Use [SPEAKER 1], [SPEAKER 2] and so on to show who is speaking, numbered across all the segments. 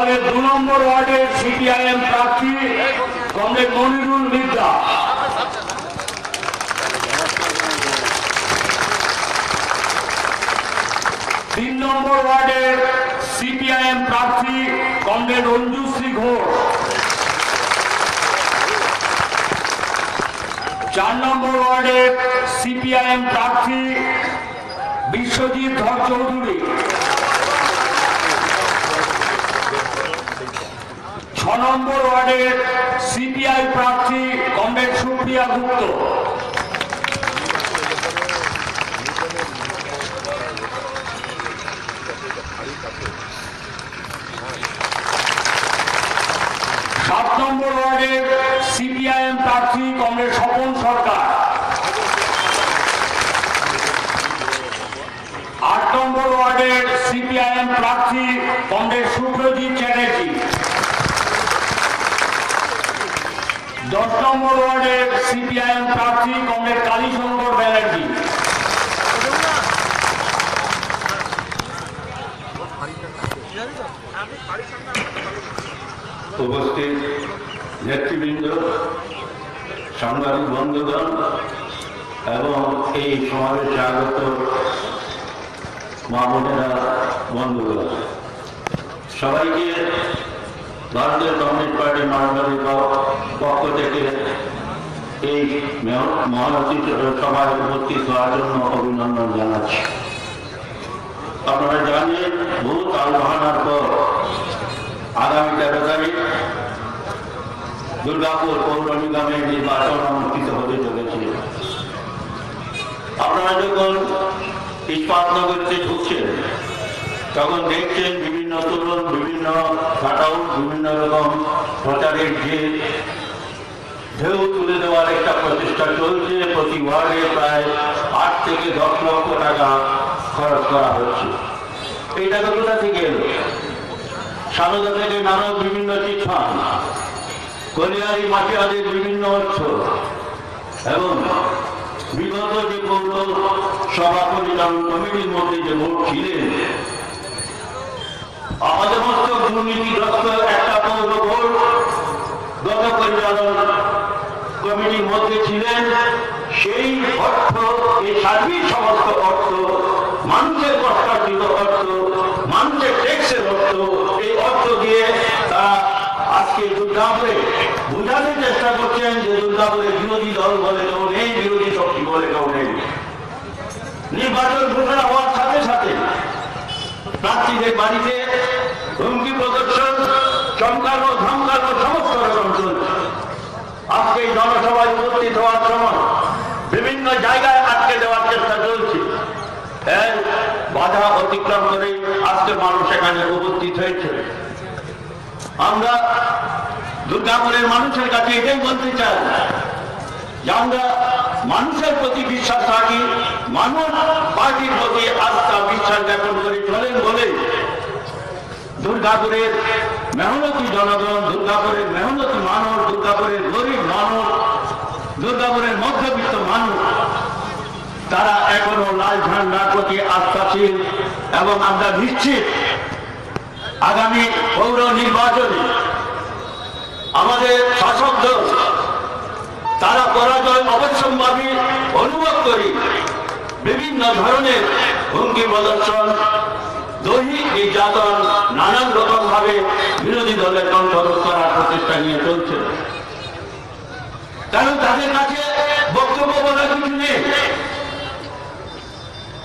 [SPEAKER 1] শহরের 2 নম্বর ওয়ার্ডের সিপিআইএম প্রার্থী কমরেড মনিরুল মির্জা। তিন নম্বর ওয়ার্ডের সিপিআইএম প্রার্থী কমরেড অঞ্জুশ্রী ঘোষ। 4 নম্বর ওয়ার্ডের সিপিআইএম প্রার্থী বিশ্বজিৎ ধর চৌধুরী। 6 নম্বর ওয়ার্ডের সিপিআই প্রার্থী কমরেড সুপ্রিয়া গুপ্ত। 7 নম্বর ওয়ার্ডের সিপিআইএম প্রার্থী কমরেড স্বপন সরকার। 8 নম্বর ওয়ার্ডের সিপিআইএম প্রার্থী কমরেড সুপ্রজিৎ চ্যাটার্জি। 10 নম্বর ওয়ার্ডের সিপিআইএম প্রার্থী কমরেড কালীশঙ্কর ব্যানার্জি।
[SPEAKER 2] উপস্থিত নেতৃবৃন্দ, সাংবাদিক বন্ধুগণ এবং এই সমাবেশে আগত মা বোনেরা, বন্ধুগণ, সবাইকে ভারতীয় কমিউনিস্ট পার্টি মানবাদী পক্ষ থেকে এই মহানতী সভায় উপস্থিত হওয়ার জন্য অভিনন্দন জানাচ্ছি। আপনারা জানেন, বহু তালবাহানার পর আগামী 13 তারিখ দুর্গাপুর পৌর নিগমের নির্বাচন অনুষ্ঠিত হতে চলেছে। আপনারা যখন ইস্পাতনগরীতে ঢুকছেন তখন দেখছেন বিভিন্ন তরুণ, বিভিন্ন কাটাউট, বিভিন্ন রকম প্রচারের যে ঢেউ তুলে দেওয়ার একটা প্রচেষ্টা চলছে। প্রতি ওয়ার্ডে প্রায় 8 থেকে 10 লক্ষ টাকা খরচ করা হচ্ছে। এই টাকা কোথা থেকে এলো? সারদা থেকে নারদ বিভিন্ন চিটফান্ড, কলিয়ারি মাটিয়াদের বিভিন্ন অর্থ এবং বিগত যে পৌর সভা পরিচালন কমিটির মধ্যে যে ভোট ছিলেন, আমাদের মস্ত দুর্নীতিগ্রস্ত একটা পৌর ভোট গত পরিচালন কমিটির মধ্যে ছিলেন। সেই অর্থ, এই সার্বিক সমস্ত অর্থ, মানুষের কষ্টার্জিত অর্থ, মানুষের ট্যাক্সের অর্থ, এই অর্থ দিয়ে তারা আজকে দুর্গাপুরে বোঝানোর চেষ্টা করছেন যে দুর্গাপুরে বিরোধী দল বলে কেউ নেই, বিরোধী শক্তি বলে কেউ নেই। নির্বাচন ঘোষণা হওয়ার সাথে সাথে প্রার্থীদের বাড়িতে হুমকি প্রদর্শন, চমকানো, ধমকানো সমস্ত রকম চলছে। আজকে এই জনসভায় উপস্থিত হওয়ার সময় বিভিন্ন জায়গায় আটকে দেওয়ার চেষ্টা চলছে। বাধা অতিক্রম করে আজকে মানুষ এখানে উপস্থিত হয়েছে। আমরা দুর্গাপুরের মানুষের কাছে এটাই বলতে চাই যে আমরা মানুষের প্রতি বিশ্বাস রাখি, মানুষ পার্টির প্রতি আস্থা বিশ্বাস জ্ঞাপন করে চলেন বলে দুর্গাপুরের মেহনতি জনগণ, দুর্গাপুরের মেহনতি মানুষ, দুর্গাপুরের গরিব মানুষ, দুর্গাপুরের মধ্যবিত্ত মানুষ, তারা এখনো লাল ঝান্ডার প্রতি আস্থাশীল এবং আমরা নিশ্চিত আগামী পৌর নির্বাচনে আমাদের শাসক দল তারা পরাজয় অবশ্যম্ভাবী অনুভব করি বিভিন্ন ধরনের হুমকি প্রদর্শন, দৈহিক নির্যাতন, নানান রকম ভাবে বিরোধী দলের কণ্ঠরোধ করার প্রচেষ্টা নিয়ে চলছে। কারণ তাদের কাছে বক্তব্য বলার কিছু নেই।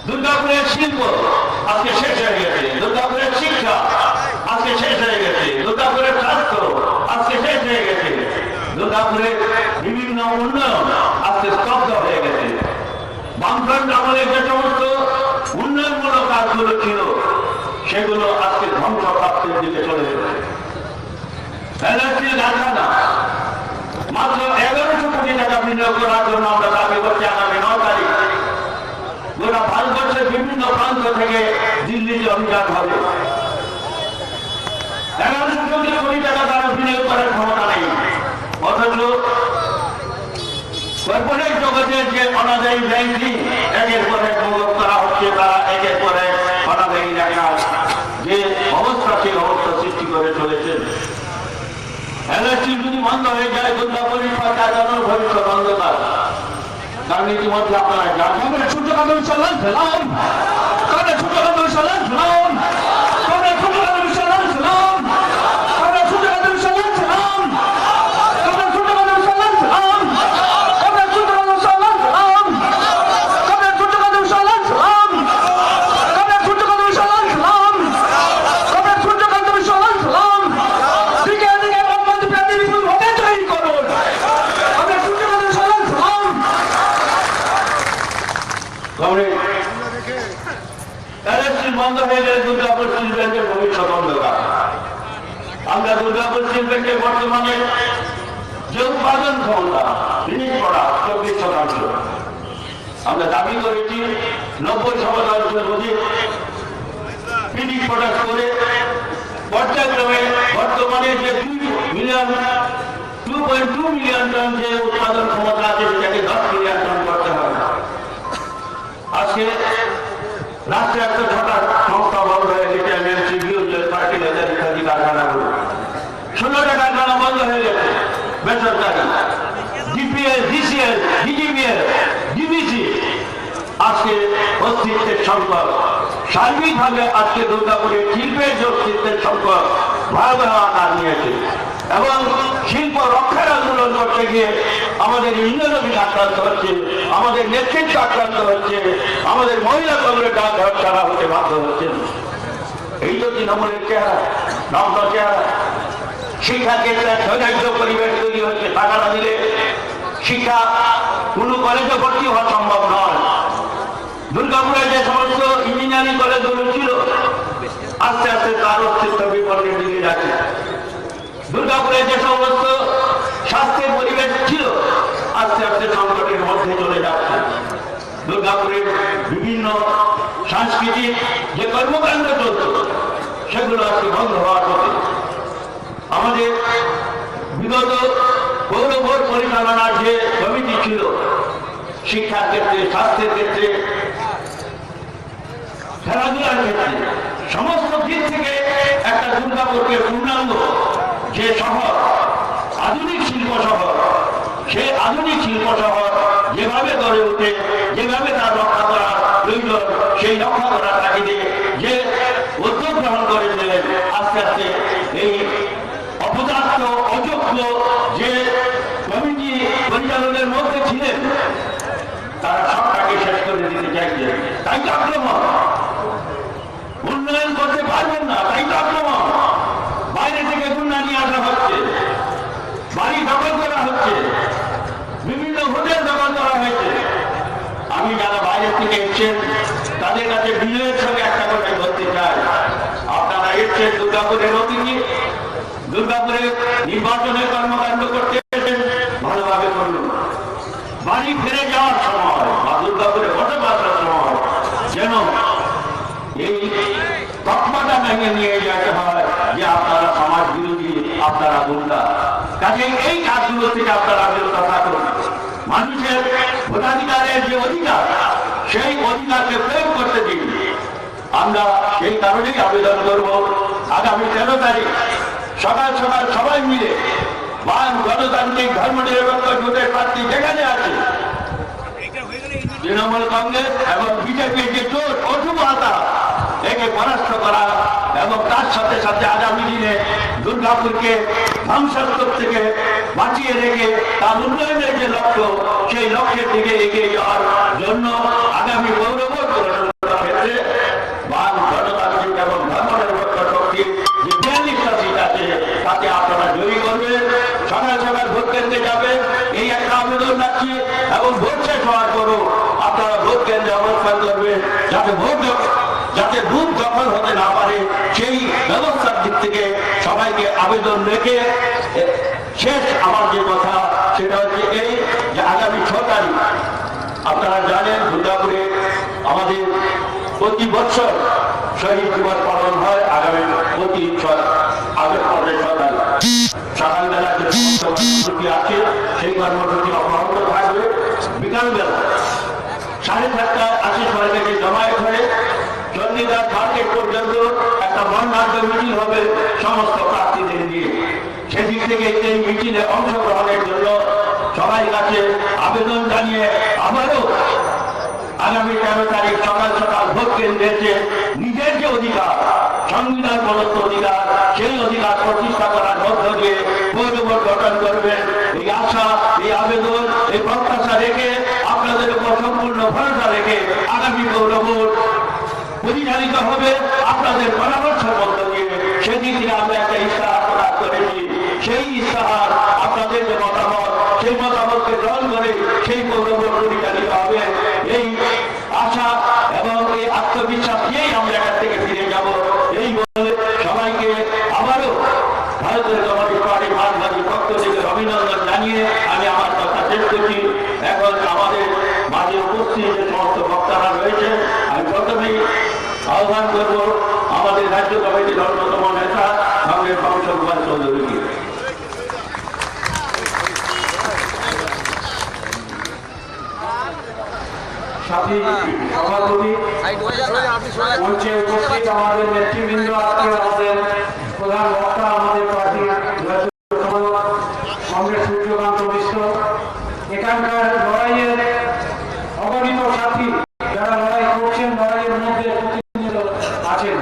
[SPEAKER 2] দুর্গাপুরের শিল্প আজকে শেষ হয়ে গেছে, দুর্গাপুরের শিক্ষা আজকে শেষ হয়ে গেছে, দুর্গাপুরের স্বাস্থ্য আজকে শেষ হয়ে গেছে, দুর্গাপুরের বিভিন্ন উন্নয়ন আজকে স্তব্ধ হয়ে গেছে। বামফ্রন্ট আমলের যে সমস্ত উন্নয়নমূলক কাজগুলো ছিল সেগুলো আজকে ধ্বংসপ্রাপ্তির দিকে চলে গেছে। কারখানা মাত্র 1100 কোটি টাকা বিনিয়োগ করার জন্য আমরা দাবি করছি আগামী 9 তারিখ গোটা ভারতবর্ষের বিভিন্ন প্রান্ত থেকে দিল্লিতে অভিযান হবে। 1100 কোটি টাকা তারা বিনিয়োগ করার ক্ষমতা নেই, অথচ কর্পোরেট জগতের যে অনাদায়ী ব্যাংকিং একের পর এক মূলক করা হচ্ছে, তারা একের পর এক অনাদায়ী টাকা যে অবস্থা, সেই অবস্থা সৃষ্টি করে চলে স্টিল যদি বন্ধ হয়ে যায় দুর্গাপুরের সরকার ভবিষ্যৎ অন্ধকার। কারণ ইতিমধ্যে আপনারা জানেন
[SPEAKER 1] সূর্যকান্ত সালাম সালাম সূর্যকান্ত সালাম সালাম সূর্যকান্ত সালাম সালাম সূর্যকান্ত সালাম সালাম সূর্যকান্ত সালাম সালাম সূর্যকান্ত সালাম সালাম সূর্যকান্ত সালাম সালাম সূর্যকান্ত সালাম সালাম সূর্যকান্ত সালাম সালাম দিকে দিকে মোহাম্মদ প্রাণী বিপুল হতে চাই করুন আমরা সূর্যকান্ত সালাম সালাম।
[SPEAKER 2] বন্ধ হয়ে গেলে দুর্গাপুর স্টিল প্ল্যান্টের ভবিষ্যৎ অন্ধকার। আমরা দুর্গাপুর স্টিল প্ল্যান্টের বর্তমানে যে উৎপাদন ক্ষমতা জিনিস পড়া 24%। আমরা দাবি করেছি 90% অধিক ফিনিশ প্রোডাক্ট করে পর্যায়ক্রমে বর্তমানে যে 2.2 মিলিয়ন টন যে উৎপাদন ক্ষমতা আছে সেটাকে 10 মিলিয়ন টন করতে হবে। আজকে রাষ্ট্রে একটা ছটা সংস্থা বন্ধ হয়ে গেছে, এমএনসি, বিওজেল, ফার্টিলাইজার ইত্যাদি কারখানাগুলো। 16টা কারখানা বন্ধ হয়ে গেছে বেসরকারি, ডিপিএল, ডিসিএল, ডিজিবিএল, ডিবিসি। আজকে অস্তিত্বের সংকট সার্বিকভাবে আজকে দুর্গাপুরের শিল্পের যে অস্তিত্বের সংকট ভয়াবহ আকার নিয়েছে এবং শিল্প রক্ষার আন্দোলন করতে গিয়ে আমাদের ইঞ্জিনিয়ার আক্রান্ত হচ্ছে, আমাদের নেতৃত্ব আক্রান্ত হচ্ছে, আমাদের মহিলা কংগ্রেস ডাক ছাড়া হতে বাধ্য হচ্ছে। এই তো তৃণমূলের চেহারা, নগ্ন চেহারা। শিক্ষা ক্ষেত্রে সৌন্দর্য পরিবেশ তৈরি হচ্ছে। টাকা না দিলে শিক্ষা কোনো কলেজে ভর্তি হওয়া সম্ভব নয়। দুর্গাপুরে যে সমস্ত ইঞ্জিনিয়ারিং কলেজগুলো ছিল আস্তে আস্তে তার অস্তিত্ব বিপর্যয়ের দিকে যাচ্ছে। দুর্গাপুরে যে সমস্ত স্বাস্থ্যের পরিবেশ ছিল আস্তে আস্তে সংকটের মধ্যে চলে যাচ্ছে। দুর্গাপুরের বিভিন্ন সাংস্কৃতিক যে কর্মকাণ্ড চলত সেগুলো আজকে বন্ধ হওয়ার পথে। আমাদের বিগত পৌর বোর্ড পরিচালনার যে কমিটি ছিল শিক্ষার ক্ষেত্রে, স্বাস্থ্যের ক্ষেত্রে, খেলাধুলার ক্ষেত্রে সমস্ত দিক থেকে একটা দুর্গাপুরকে পূর্ণাঙ্গ যে শহর, আধুনিক শিল্প শহর, সেই আধুনিক শিল্প শহর যেভাবে গড়ে ওঠে, যেভাবে তার রক্ষা করা প্রয়োজন সেই রক্ষা করার তাগিদে যে উদ্যোগ গ্রহণ করেছিলেন, আস্তে আস্তে এই অপদার্থ অযোগ্য যে কমিটি পরিচালনের মধ্যে ছিলেন তারা সবটাকে শেষ করে দিতে চাইছেন। তাই তো আক্রমণ। উন্নয়ন করতে পারবেন না, তাই তো আক্রমণ। বাইরে থেকে গুন্ডা নিয়ে আসা হচ্ছে, বাড়ি দখল করা হচ্ছে, বিভিন্ন হোটেল দখল করা হয়েছে। আমি যারা বাইরে থেকে এসছেন তাদের কাছে বিজয়ের সঙ্গে একটা কথা বলতে চাই, আপনারা এসছেন দুর্গাপুরের অতিথি, দুর্গাপুরে নির্বাচনের কর্মকাণ্ড করতে এসেছেন, ভালোভাবে করুন। বাড়ি ফিরে যাওয়ার সময় বা দুর্গাপুরে বসবাসের সময় যেন এই তকমাটা ভেঙে নিয়ে যেতে হয় যে আপনারা সমাজ বিরোধী, আপনারা গুন্ডা। কাজে এই কাজগুলো থেকে আপনারা বিরত থাকুন। মানুষের ভোটাধিকারের যে অধিকার সেই অধিকারকে প্রয়োগ করতে দিন। আমরা সেই কারণেই আবেদন করব আগামী 13 তারিখ সকাল সকাল সবাই মিলে বাম গণতান্ত্রিক ধর্মনিরপেক্ষ জোটের প্রার্থী যেখানে আছে তৃণমূল কংগ্রেস এবং বিজেপির যে জোট অশুভতা একে পরাস্ত করা এবং তার সাথে সাথে আগামী দিনে দুর্গাপুরকে ধ্বংসাত্মক থেকে বাঁচিয়ে রেখে তার উন্নয়নের যে লক্ষ্য সেই লক্ষ্যের দিকে এগিয়ে যাওয়ার জন্য আগামী পৌরবোর্ড ক্ষেত্রে বাম গণতান্ত্রিক এবং ধর্মনিরপেক্ষ শক্তির যে 42টা সিট আছে তাতে আপনারা জয়ী করবেন। সকাল সকাল ভোট কেন্দ্রে যাবেন এই একটা আবেদন রাখছি এবং ভোট শেষ হওয়ার পরও আপনারা ভোট কেন্দ্রে অবস্থান করবেন যাতে বুথ দখল হতে না পারে সেই ব্যবস্থার দিক থেকে সবাইকে আবেদন রেখে শেষ আমার যে কথা সেটা হচ্ছে এই যে আগামী 6 তারিখ আপনারা জানেন দুর্গাপুরে আমাদের প্রতি বছর শহীদ দিবস পালন হয় আগামী প্রতি আগস্ট 6 তারিখ। সকালবেলা যে কর্মসূচি আছে সেই কর্মসূচি অব্যাহত থাকবে। বিকালবেলা 7:30টায় আশিস মার্কেটে জমায়েত হয়ে চণ্ডীদাস মার্কেট পর্যন্ত একটা বর্ণাঢ্য মিছিল হবে সমস্ত প্রার্থীদের নিয়ে। সেদিক থেকে এই মিটিংয়ে অংশগ্রহণের জন্য সবাই কাছে আবেদন জানিয়ে আবারও আগামী 13 তারিখ সকাল সকাল ভোট কেন্দ্রে এসে নিজের যে অধিকার, সংবিধান প্রদত্ত অধিকার, সেই অধিকার প্রতিষ্ঠা করার মধ্য দিয়ে পৌর বোর্ড গঠন করবেন। এই আশা, এই আবেদন, এই প্রত্যাশা রেখে আপনাদের উপর সম্পূর্ণ ভরসা রেখে আগামী পৌর বোর্ড পরিচালিত হবে আপনাদের পরামর্শের মধ্য দিয়ে। সেদিন থেকে আমরা একটা ইস্তাহার প্রকাশ করেছি। সেই ইস্তাহার আপনাদের যে মতামত, সেই মতামতকে গ্রহণ করে সেই পৌর বোর্ড পরিচালিত হবে। এই আশা এবং এই আত্মবিশ্বাস নিয়েই আমরা এখান থেকে ফিরে যাব। এই বলে সবাইকে আবারও ভারতের কমিউনিস্ট পার্টি মানবাদীর পক্ষ থেকে অভিনন্দন জানিয়ে আমি আমার কথা শেষ করছি। এখন আমাদের মাঝে উপস্থিত যে সমস্ত বক্তারা রয়েছে, আমি প্রথমেই আহ্বান করব আমাদের রাজ্য কমিটির অন্যতম নেতা কংগ্রেস কমিশন কুমার চৌধুরীকে।
[SPEAKER 1] সাথী সভাপতি, মঞ্চে উপস্থিত আমাদের নেতৃবৃন্দ, আজকে আমাদের প্রধান বক্তা আমাদের পার্টির কংগ্রেস সূর্যকান্ত মিশ্র, এখানকার লড়াইয়ের অগণিত সাথী যারা লড়াই করছেন, লড়াইয়ের মধ্যে প্রতিনিধিত্ব আছেন,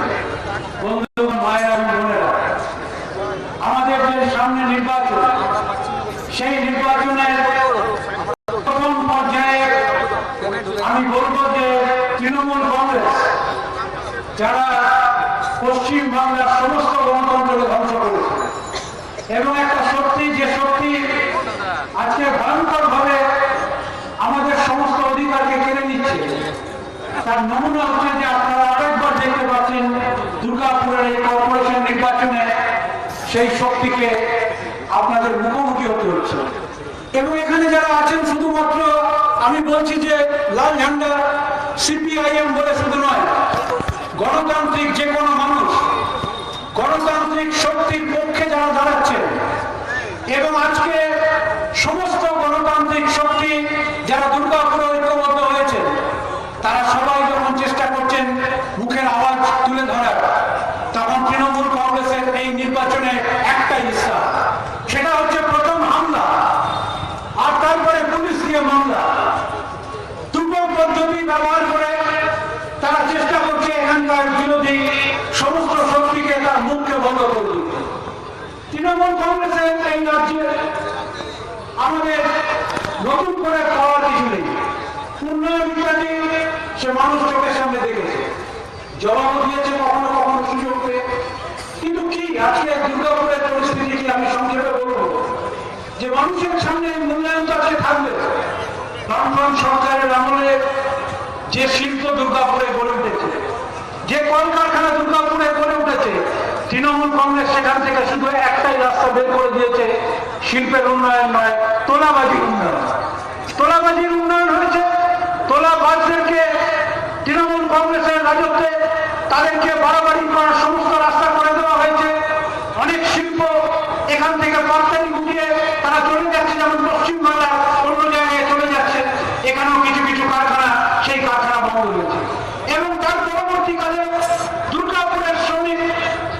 [SPEAKER 1] বন্ধু, মায়েরা এবং বোনেরা, আমাদের যে সামনে নির্বাচন, সেই নির্বাচনের প্রথম পর্যায়ে আমি বলবো যে তৃণমূল কংগ্রেস যারা পশ্চিম বাংলার সমস্ত গণতন্ত্রকে ধ্বংস করেছে এবং একটা শক্তি, যে শক্তি আজকে ভয়ঙ্কর ভাবে আমাদের সমস্ত অধিকারকে কেড়ে নিচ্ছে, তার নমুনা হচ্ছে যে আপনারা আরেকবার দেখতে পাচ্ছেন দুর্গাপুরের এই কর্পোরেশন নির্বাচনে সেই শক্তিকে আপনাদের মুখোমুখি হতে হচ্ছে। এবং এখানে যারা আছেন, শুধুমাত্র আমি বলছি যে লাল ঝান্ডা সিপিআইএম বলে শুধু নয়, গণতান্ত্রিক যে কোনো মানুষ, গণতান্ত্রিক শক্তির পক্ষে যারা দাঁড়াচ্ছেন এবং আজকে সমস্ত গণতান্ত্রিক শক্তি যারা দুর্গাপুরে ঐক্যবদ্ধ হয়েছে, তারা সবাই যখন চেষ্টা করছেন মুখের আওয়াজ তুলে ধরার, তখন তৃণমূল কংগ্রেসের এই নির্বাচনে একটাই ইচ্ছা, সেটা হচ্ছে প্রথম হামলা আর তারপরে পুলিশ দিয়ে মামলা। দুটো পদ্ধতি ব্যবহার করে তারা চেষ্টা করছে এখানকার বিরোধী সমস্ত শক্তিকে তার মুখকে বন্ধ করে দিতে। তৃণমূল কংগ্রেসের এই রাজ্যে আমাদের নতুন করে পাওয়ার কিছু নেই। উন্নয়ন ইত্যাদি সে মানুষ চোখের সামনে দেখেছে, জবাবও দিয়েছে কখনো কখনো সুযোগ পেয়ে। কিন্তু কি আজকে দুর্গাপুরের পরিস্থিতি কি আমি সংক্ষেপে বলবো যে মানুষের সামনে মূল্যায়ন আজকে থাকবে। বামফ্রন্ট সরকারের আমলে যে শিল্প দুর্গাপুরে গড়ে উঠেছে, যে কলকারখানা দুর্গাপুরে গড়ে উঠেছে, তৃণমূল কংগ্রেস সেখান থেকে শুধু একটাই রাস্তা বের করে দিয়েছে, শিল্পের উন্নয়ন নয়, তোলাবাজির উন্নয়ন। তোলাবাজির উন্নয়ন হয়েছে, তোলাবাজদেরকে তৃণমূল কংগ্রেসের রাজত্বে তাদেরকে বাড়াবাড়ি করার সমস্ত রাস্তা করে দেওয়া হয়েছে। অনেক শিল্প এখান থেকে পার্টারি গুটিয়ে তারা চলে যাচ্ছে, যেমন পশ্চিমবাংলার অন্য জায়গায় চলে যাচ্ছে। এখানেও কিছু কিছু কারখানা, সেই কারখানা বন্ধ হয়েছে। এবং তার পরবর্তীকালে দুর্গাপুরের শ্রমিক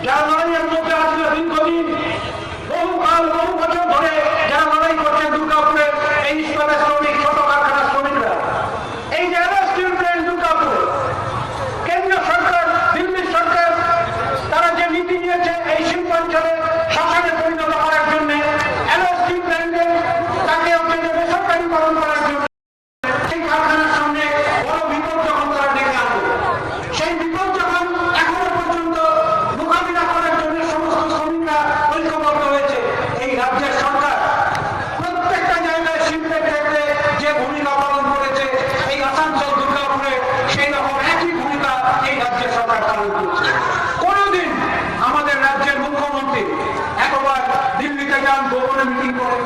[SPEAKER 1] যারা লড়াইয়ের মধ্যে আসলে দীর্ঘদিন, বহুকাল, বহু বছর ধরে যারা লড়াই করছে দুর্গাপুরে, এই ইস্পাতের শ্রমিক, ছোট কারখানার শ্রমিকরা, এই যে স্টিল প্ল্যান্ট দুর্গাপুরে, কেন্দ্রীয় সরকার, দিল্লির সরকার তারা যে নীতি নিয়েছে এই শিল্পাঞ্চলে শাসনে পরিণত করার জন্য, স্টিল প্ল্যান্টে তাকে বেসরকারীকরণ করার জন্য, সেই কারখানার সামনে বড় বিপদ যখন তারা ডেকে আনবে, সেই বিপদ যখন এখনো পর্যন্ত মোকাবিলা করার জন্য সমস্ত শ্রমিকরা ঐক্যবদ্ধ হয়েছে, এই রাজ্যের সরকার প্রত্যেকটা জায়গায় শিল্পের ক্ষেত্রে যে ভূমিকা পালন করেছে, এই আসানসোল দুর্গাপুরে সেই রকম একই ভূমিকা এই রাজ্যের সরকার পালন করছে। কোনদিন আমাদের রাজ্যের মুখ্যমন্ত্রী একবার দিল্লিতে যান, গোপনে মিটিং করে,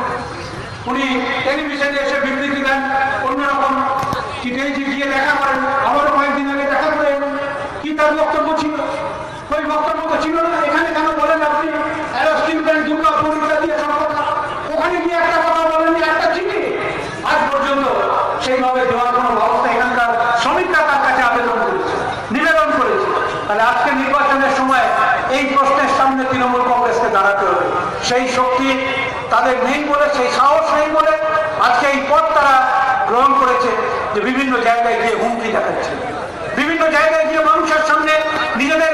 [SPEAKER 1] উনি টেলিভিশনে এসে বিবৃতি দেন, অন্যরকম চিঠি গিয়ে দেখা করেন, আবারও কয়েকদিন আগে দেখা করে কি তার বক্তব্য ছিল? ওই বক্তব্য তো ছিল না। এখানে কেন বলেন আপনি স্টিল প্ল্যান্ট দুর্গাপুর ইত্যাদি এসব কথা? ওখানে গিয়ে একটা কথা বলেননি, একটা চিঠি আজ পর্যন্ত সেইভাবে দেওয়ার কোনো ব্যবস্থা এখানকার শ্রমিকরা তার কাছে আবেদন করেছে, নিবেদন করেছে। তাহলে আজকে নির্বাচনের সময় এই প্রশ্নের সামনে তৃণমূল কংগ্রেসকে পক্ষে দাঁড়াতে হবে। সেই শক্তি তাদের নেই বলে, সেই সাহস নেই বলে আজকে এই পথ তারা গ্রহণ করেছে যে বিভিন্ন জায়গায় গিয়ে হুমকি দেখাচ্ছে, বিভিন্ন জায়গায় গিয়ে মানুষের সামনে নিজেদের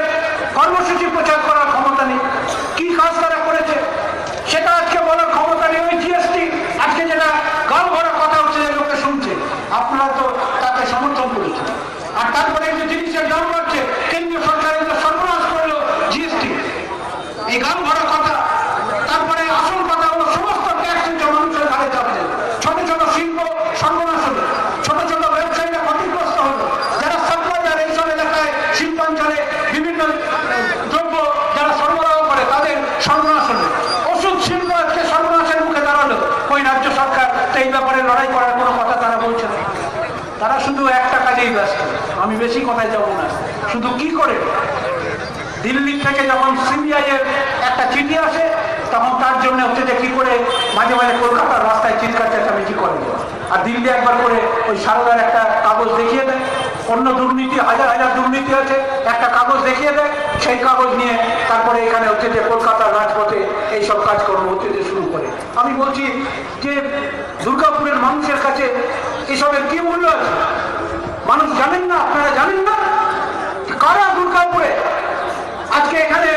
[SPEAKER 1] কর্মসূচি প্রচার করার ক্ষমতা নেই। কি কাজ তারা করেছে সেটা আজকে বলার ক্ষমতা নেই। ওই জিএসটি আজকে যেটা গাল ভরা কথা হচ্ছে যে লোকে শুনছে, আপনারা তো তাকে সমর্থন করেছেন। আর তারপরে এই যে জিনিসের দাম বাড়ছে, কেন্দ্রীয় সরকার এগুলো সর্বনাশ করলো জিএসটি, এই গাল ভরা কথা। তারপরে আসল কথা হলো সমস্ত ট্যাক্স মানুষের ঘাড়ে চাপছে। ছোট ছোট শিল্প সর্বনাশ হলো, ছোট ছোট ব্যবসায়ীরা ক্ষতিগ্রস্ত হলো, যারা সাপ্লাইয়ার এইসব এলাকায় শিল্পাঞ্চলে বিভিন্ন দ্রব্য যারা সরবরাহ করে তাদের সর্বনাশ হলো। ওষুধ শিল্প আজকে সর্বনাশের মুখে দাঁড়ালো। ওই রাজ্য সরকার এই ব্যাপারে লড়াই করার কোনো কথা তারা বলছে না। তারা শুধু একটা কাজেই ব্যস্ত। আমি বেশি কথায় যাব না। শুধু কি করে দিল্লি থেকে যখন সিবিআই এর একটা চিঠি আসে তখন তার জন্য হচ্ছে যে কি করে মাঝে মাঝে কলকাতার রাস্তায় চিৎকার চেঁচামেচি করে, আর দিল্লি একবার করে ওই সারদার একটা কাগজ দেখিয়ে দেয়। অন্য দুর্নীতি, হাজার হাজার দুর্নীতি আছে, একটা কাগজ দেখিয়ে দেয়, সেই কাগজ নিয়ে তারপরে এখানে হচ্ছে যে কলকাতার রাজপথে এইসব কাজকর্ম হচ্ছে যে শুরু করে। আমি বলছি যে দুর্গাপুরের মানুষের কাছে এসবের কি মূল্য আছে? মানুষ জানেন না? আপনারা জানেন না কারা দুর্গাপুরে আজকে এখানে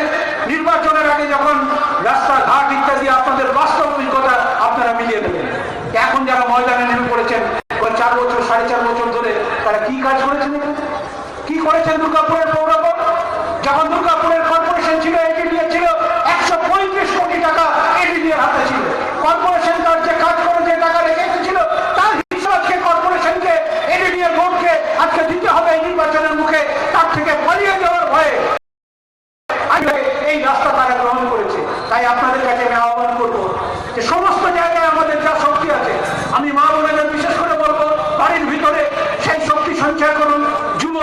[SPEAKER 1] নির্বাচনের আগে যখন রাস্তাঘাট ইত্যাদি আপনাদের বাস্তব অভিজ্ঞতা আপনারা মিলিয়ে দেবেন। এখন যারা ময়দানে নেমে পড়েছেন 4 বছর 4.5 বছর ধরে তারা কি কাজ করেছেন? কি করেছেন দুর্গাপুরের পৌরপর? যখন দুর্গাপুরের কর্পোরেশন ছিল, এডিডিএ ছিল, 135 কোটি টাকা এডিডিএর হাতে ছিল। কর্পোরেশন তার যে কাজ করে যে টাকা রেখে এসেছিল তার হিসাব আজকে কর্পোরেশনকে, এডিডিএ বোর্ডকে আজকে দিতে হবে এই নির্বাচনের মুখে। তার থেকে পালিয়ে যাওয়ার ভয়ে এই রাস্তা তারা গ্রহণ করেছে। তাই আপনাদের কাছে আমি আহ্বান করবো যে সমস্ত জায়গায় আমাদের যা শক্তি আছে, আমি মা বোনেদের বিশেষ করে বলবো বাড়ির ভিতরে সেই শক্তি সঞ্চয় করুন। যুব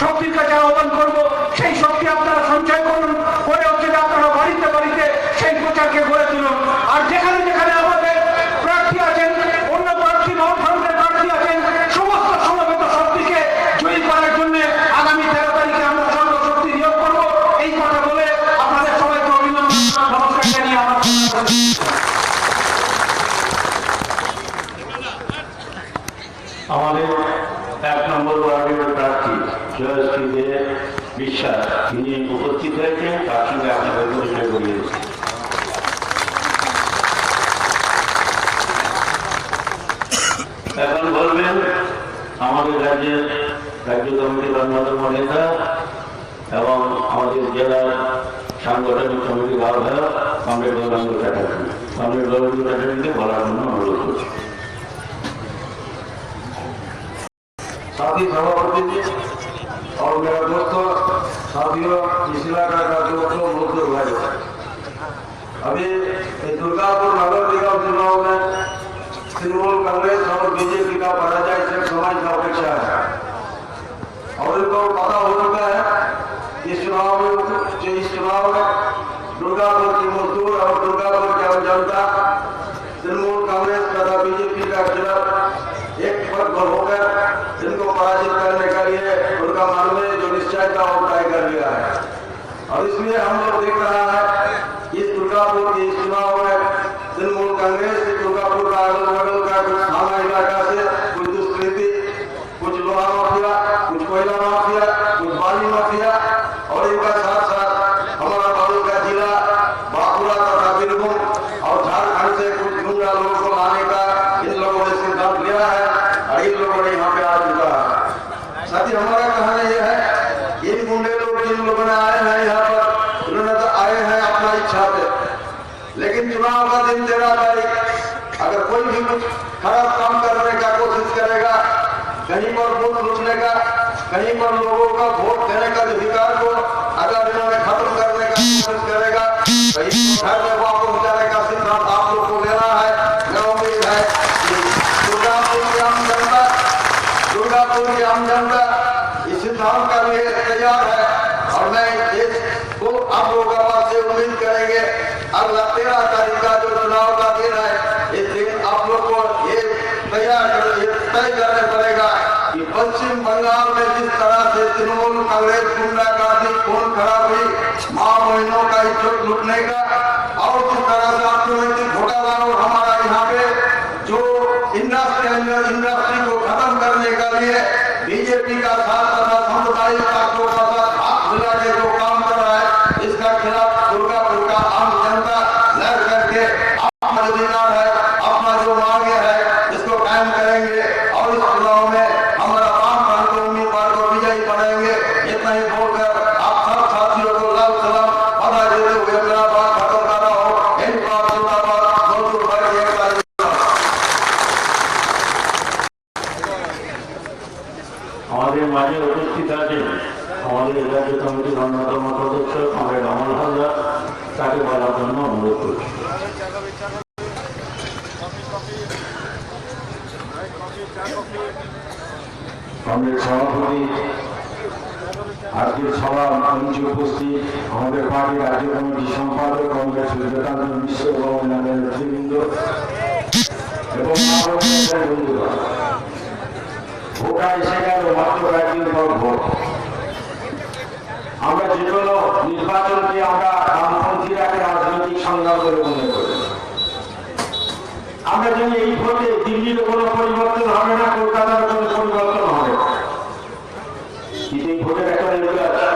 [SPEAKER 1] শক্তির কাছে আহ্বান করবো সেই শক্তি আপনারা সঞ্চয় করুন, করে হচ্ছে যে আপনারা বাড়িতে বাড়িতে সেই প্রচারকে গড়ে তুলুন। আর যেখানে যেখানে আমাদের প্রার্থী আছেন, অন্য প্রার্থী বামফ্রন্টের প্রার্থী আছেন, সমস্ত সমবেত শক্তিকে জয়ী করার জন্য আগামী 13 তারিখে আমরা সর্বশক্তি নিয়োগ করবো। এই কথা বলে আপনাদের সবাইকে অভিনন্দন, নমস্কার জানিয়ে আমার
[SPEAKER 2] আমাদের 1 নম্বর ওয়ার্ডের প্রার্থী জয়শ্রী দে বিশ্বাস তিনি উপস্থিত হয়েছেন, তার সঙ্গে আপনাদের পরিচয় করিয়ে দিচ্ছি। এখন বলবেন আমাদের রাজ্য কমিটির অন্যতম নেতা এবং আমাদের জেলার সাংগঠনিক কমিটির আহ্বায়ক কমরেড গৌরাঙ্গ চ্যাটার্জি। কমরেড গৌরাঙ্গ চ্যাটার্জিকে বলার জন্য অনুরোধ করছি।
[SPEAKER 3] साथी सभापति और मेरा दोस्त साथियों, इस इलाका का दोस्तों मुख्य भाई, अभी दुर्गापुर नगर निगम चुनाव में तृणमूल कांग्रेस और बीजेपी का पराजय से समाज की अपेक्षा है और इनको पता हो चुका है इस चुनाव में दुर्गापुर की मजदूर और दुर्गापुर की आम जनता तृणमूल कांग्रेस तथा बीजेपी का खिलाफ एक पद पर होकर इनको पराजित करने के लिए उनका मन में जो निश्चय था वो तय कर लिया है। और इसलिए हम लोग देख रहा है इस दुर्गापुर के इस चुनाव में तृणमूल कांग्रेस दुर्गापुर का अगल बगल का कुछ थाना इलाका से कुछ दुष्कृति, कुछ लोहा माफिया, कुछ कोयला माफिया, कुछ बाली माफिया और इनका साथ साथ हमारा बगल का जिला बांकुड़ा तथा बीरभूम और झारखंड से कुछ गुंडा लोगों को लाने का इन लोगों ने सिद्धांत लिया है और इन लोगों ने यहाँ पे आ चुका है। साथ ही हमारा कहना यह है, इन गुंडे लोग जिन लोगों ने आए हैं यहाँ पर, उन्होंने तो आए हैं अपना इच्छा से, लेकिन चुनाव का दिन 13 तारीख अगर कोई भी कुछ खराब काम करने का कोशिश करेगा, कहीं पर वोट लूटने का, कहीं पर लोगों का वोट देने का अधिकार को अगर इन्होंने खत्म करने का कोशिश करेगा तो इसको घर में वापस जाने का सिद्धांत आप लोग को लेना है। मैं उम्मीद है कि दुर्गापुर की आम जनता इस सिद्धांत का लिए तैयार है और मैं देश को आप लोगों का बात से उम्मीद करेंगे अगला 13 तारीख का जो चुनाव का दिन है, इस दिन आप लोग को ये तय करने पड़ेगा कि पश्चिम बंगाल में जिस तरह से तृणमूल कांग्रेस गुंडागर्दी खून खराबी, मां बहनों का इज्जत लूटने का तरह से अर्थनैतिक घोटाला और हमारा यहाँ पे जो इंडस्ट्री को खत्म करने के लिए बीजेपी का साथ तथा सामुदायिक ताकतों का साथ हाथ मिला के जो काम कर रहा है, इसका खिलाफ दुर्गापुर का आम जनता लड़ करके अपना अधिकार है, अपना जो मांगे है, इसको कायम करेंगे और इस चुनाव में हमारा वामपंथ को उम्मीदवार को विजयी बनाएंगे। इतना ही बोलकर आप सब साथियों को लाल सलाम बधाई देते हुए मेरा बात खत्म कर रहा हूँ। इनकलाब जिंदाबाद, मजदूर वर्ग एकता जिंदाबाद।
[SPEAKER 2] আমাদের মাঝে উপস্থিত আছেন আমাদের রাজ্য কমিটির অন্যতম সদস্য কমরেড অমল হালদার, তাকে বলার জন্য অনুরোধ করছি।
[SPEAKER 3] কংগ্রেস সভাপতি আজকের সভা মঞ্চে উপস্থিত আমাদের পার্টির রাজ্য কমিটির সম্পাদক কংগ্রেস সূর্যকান্ত মিশ্র এবং অন্যান্য নেতৃবৃন্দ এবং বন্ধুরা, ভোটা এসে গেল মাত্র কয়েকদিন পর ভোট। আমরা যে কোনো নির্বাচনকে আমরা বামপন্থীরা একটা রাজনৈতিক সংগ্রাম করে মনে করি। আমরা জানি এই ভোটে দিল্লির কোনো পরিবর্তন হবে না, কলকাতার কোনো পরিবর্তন হবে না, কিন্তু এই ভোটের একটা মূল্য আছে।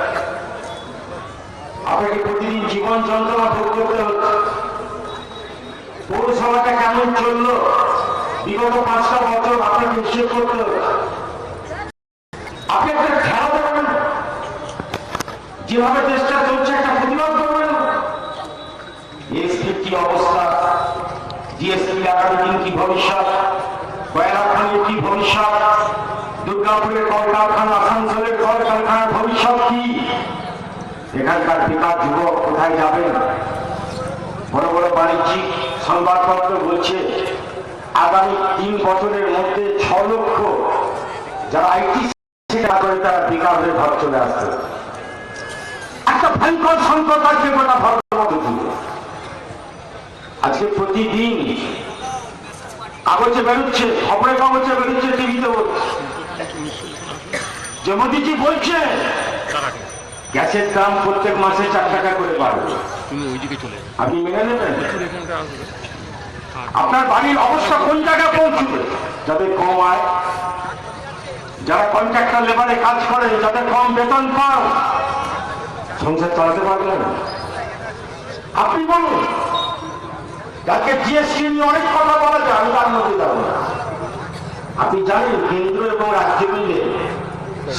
[SPEAKER 3] আপনাকে প্রতিদিন জীবন যন্ত্রণা ভোগ করতে হচ্ছে। পৌরসভাটা কেমন চললো বিগত 5টা বছর আপনাকে হিসেব করতে হচ্ছে। আপনি একটা খেলা করবেন, যেভাবে দেশটা চলছে একটা প্রতিবাদ করবেন। এসপির কি অবস্থা, জিএসপি আগামী দিন কি ভবিষ্যৎ, কয়লা খনির কি ভবিষ্যৎ, দুর্গাপুরের কলকারখানা, আসানসোলের কলকারখানার ভবিষ্যৎ কি, এখানকার বেকার যুবক কোথায় যাবেন। বড় বড় বাণিজ্যিক সংবাদপত্র বলছে আগামী 3 বছরের মধ্যে 6 লক্ষ যারা আইটি করে তারা বেকার হয়ে ঘর চলে আসছে। একটা ভয়ঙ্কর সংকট আছে গোটা ভারতের মধ্যে। আজকে প্রতিদিন কাগজে বেরোচ্ছে, খবরের কাগজে বেরোচ্ছে, টিভিতে বলছে যে মোদীজি বলছে গ্যাসের দাম প্রত্যেক মাসে 4 টাকা করে বাড়বে। আপনি মেনে নেবেন? আপনার বাড়ির অবস্থা কোন জায়গায় পৌঁছবে? যাদের কম আয়, যারা কন্ট্রাক্টর লেবারে কাজ করে, যাদের কম বেতন পান, সংসার চালাতে পারবেন? আপনি বলুন। যাকে জিএসটি নিয়ে অনেক কথা বলা যায়, আমি তার মধ্যে যাব না। আপনি জানেন কেন্দ্র এবং রাজ্য মিলে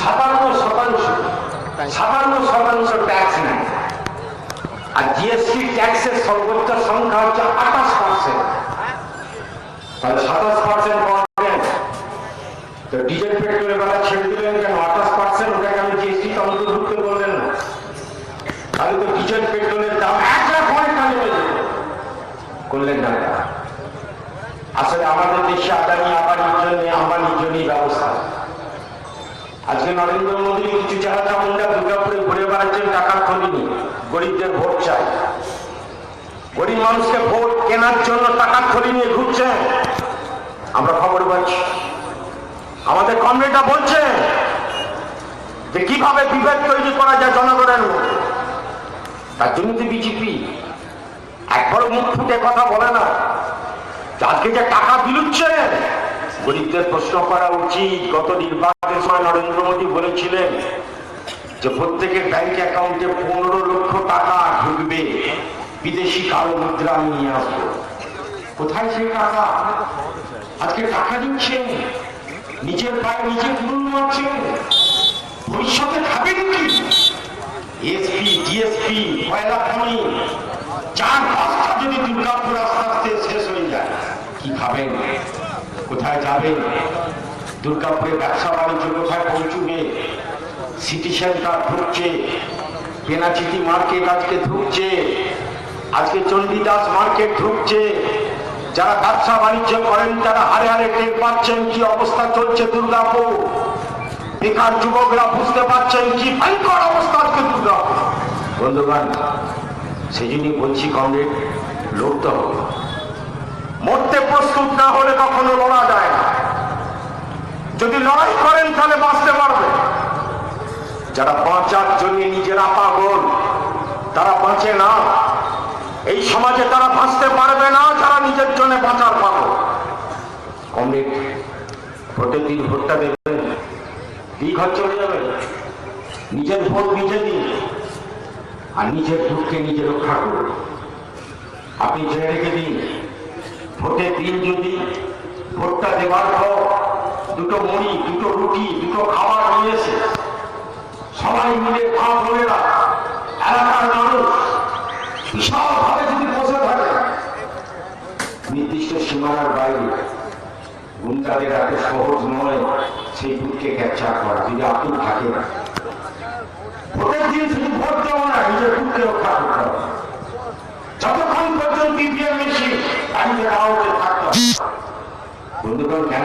[SPEAKER 3] 57% ট্যাক্স নেয়, আর জিএসটি ট্যাক্সের সর্বোচ্চ সংখ্যা হচ্ছে 28%। তাহলে 27% পাবেন। তো ডিজেল পেট্রোলের বেলা ছেড়ে দিলেন কেন? 28%, ওটাকে আমি জিএসটি অন্তর্ভুক্ত করলেন না। তাহলে তো ডিজেল পেট্রোলের দাম 1 লাখ অনেক টাকা নেমে যেত, করলেন না। আসলে আমাদের দেশে আম্বানির জন্যই ব্যবস্থা। আজকে নরেন্দ্র মোদী কিছু যারা চামুন্ডা দুর্গাপুরে ঘুরে বেড়াচ্ছেন টাকার খনি নিয়ে, গরিবদের ভোট চাই। গরিব মানুষকে ভোট কেনার জন্য টাকার খনি নিয়ে ঘুরছেন, আমরা খবর পাচ্ছি। আমাদের কমরেডরা বলছে যে কিভাবে বিভেদ তৈরি করা যায় জনগণের মধ্যে। তার জন্য তো বিজেপি একবারও মুখ ফুটে কথা বলে না। আজকে যে টাকা বিলুচ্ছে, গরিবদের প্রশ্ন করা উচিত। গত নির্বাচনের সময় নরেন্দ্র মোদী বলেছিলেন যে প্রত্যেকের ব্যাংক অ্যাকাউন্টে 15 লক্ষ টাকা ঢুকবে, বিদেশি কালো মুদ্রা আমি নিয়ে আসবো। কোথায় সেই টাকা? আজকে টাকা দিচ্ছেন, নিজের পায়ে নিজে পুরুল মারছেন, ভবিষ্যতে খাবেন কি? এসপি, ডিএসপি, কয়লা খনি, 4-5টা যদি দুর্গাপুর আস্তে আস্তে শেষ হয়ে যায়, কি খাবেন? কোথায় যাবেন? দুর্গাপুরে ব্যবসা বাণিজ্য কোথায় পৌঁছবে? সিটি সেন্টার ঢুকছে, পেনাচিটি মার্কেট আজকে ঢুকছে, আজকে চণ্ডীদাস মার্কেট ঢুকছে। যারা ব্যবসা বাণিজ্য করেন তারা হারে হারে টের পাচ্ছেন কি অবস্থা চলছে দুর্গাপুর। বেকার যুবকরা বুঝতে পারছেন কি ভয়ঙ্কর অবস্থা আজকে দুর্গাপুর। বন্ধুগণ, সেই জন্যই বলছি কমরেড, লড়তে হবে। মরতে প্রস্তুত না হলে কখনো লড়া যায় না। যদি লড়াই করেন তাহলে বাঁচতে পারবে। যারা বাঁচার জন্য নিজেরা পাগল, তারা বাঁচে না।
[SPEAKER 2] এই সমাজে তারা বাঁচতে পারবে না যারা নিজের জন্য বাঁচার পাবো। কমরেড, ভোটের দিন ভোটটা দেবেন, ঘর চলে যাবে। নিজের ভোট নিজে দিন, আর নিজের দুঃখকে নিজে রক্ষা করুন। আপনি জেনে রেখে দিন, ভোটের দিন যদি ভোটটা দেওয়ার পর দুটো মুড়ি, দুটো রুটি, দুটো খাবার নিয়ে এসে সবাই মিলে মা বোনেরা, এলাকার মানুষ বিশালভাবে যদি বসে থাকে, নির্দিষ্ট সীমানার বাইরে গুন্ডাদের এত সহজ নয় সেই দুঃখকে ক্যাপচার করা। যদি আপনি থাকেন, ভোটের দিন শুধু ভোট দেওয়া না, নিজের দুঃখকে রক্ষা করতে হবে। যতক্ষণ পর্যন্ত ইভিএম মেশিন গাড়িতে রাওতে থাকতে হবে। বন্ধুগণ, কেন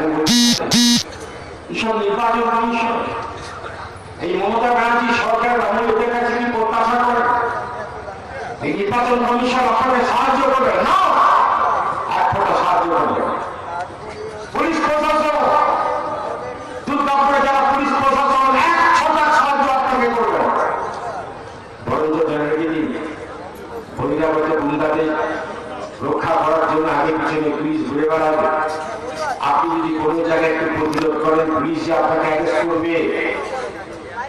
[SPEAKER 2] এসব নির্বাচন কমিশন এই মমতা ব্যানার্জি সরকার আমাদের কাছে কি প্রত্যাশা করে? এই নির্বাচন কমিশন আপনাকে সাহায্য করবে না, এক ফোঁটা সাহায্য করবে। পুলিশ প্রশাসন, দুর্গাপুরে যারা পুলিশ প্রশাসন এক ছোটা সাহায্য আপনাকে করবে। বরঞ্চ জেনে দিন, বহিরাগত গুন্ডাদের রক্ষা করার জন্য আগে পিছনে পুলিশ ঘুরে বেড়াবে। আপনি যদি কোনো জায়গায় একটু প্রতিরোধ করেন, পুলিশ যে আপনাকে অ্যারেস্ট করবে,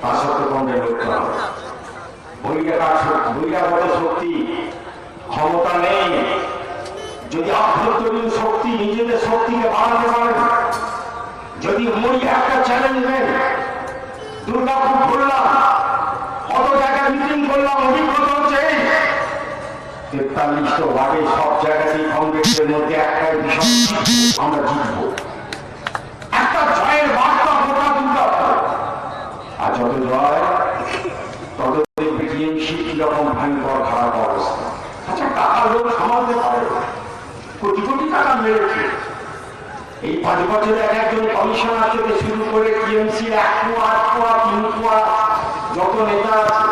[SPEAKER 2] তার সত্ত্বেও কমপ্লেন করতে হবে। বহিরাগত শক্তি ক্ষমতা নেই। যদি আভ্যন্তরীণ শক্তি, নিজেদের শক্তিকে বাড়াতে পারেন, যদি মই একটা চ্যালেঞ্জ নেন, দুর্গাপুর করলাম, কত জায়গায় মিটিং করলাম, অভিজ্ঞতা হচ্ছে 43 ওয়ার্ডে সব জায়গাতেই কংগ্রেসের মধ্যে একটাই বিষয়, আমরা জিতব। একটা জয়ের বার্তা গোটা দুর্গাপুর। আর যত জয় তত দেখবে টিএমসি কিরকম ভয়ঙ্কর খারাপ অবস্থা। আচ্ছা, টাকা লোক সামালতে পারে, কোটি কোটি টাকা মেরেছে। এই 5 বছরে একজন কমিশনার থেকে শুরু করে টিএমসি 1 পোয়া, 8 পোয়া, 3 পোয়া যত নেতা আছে,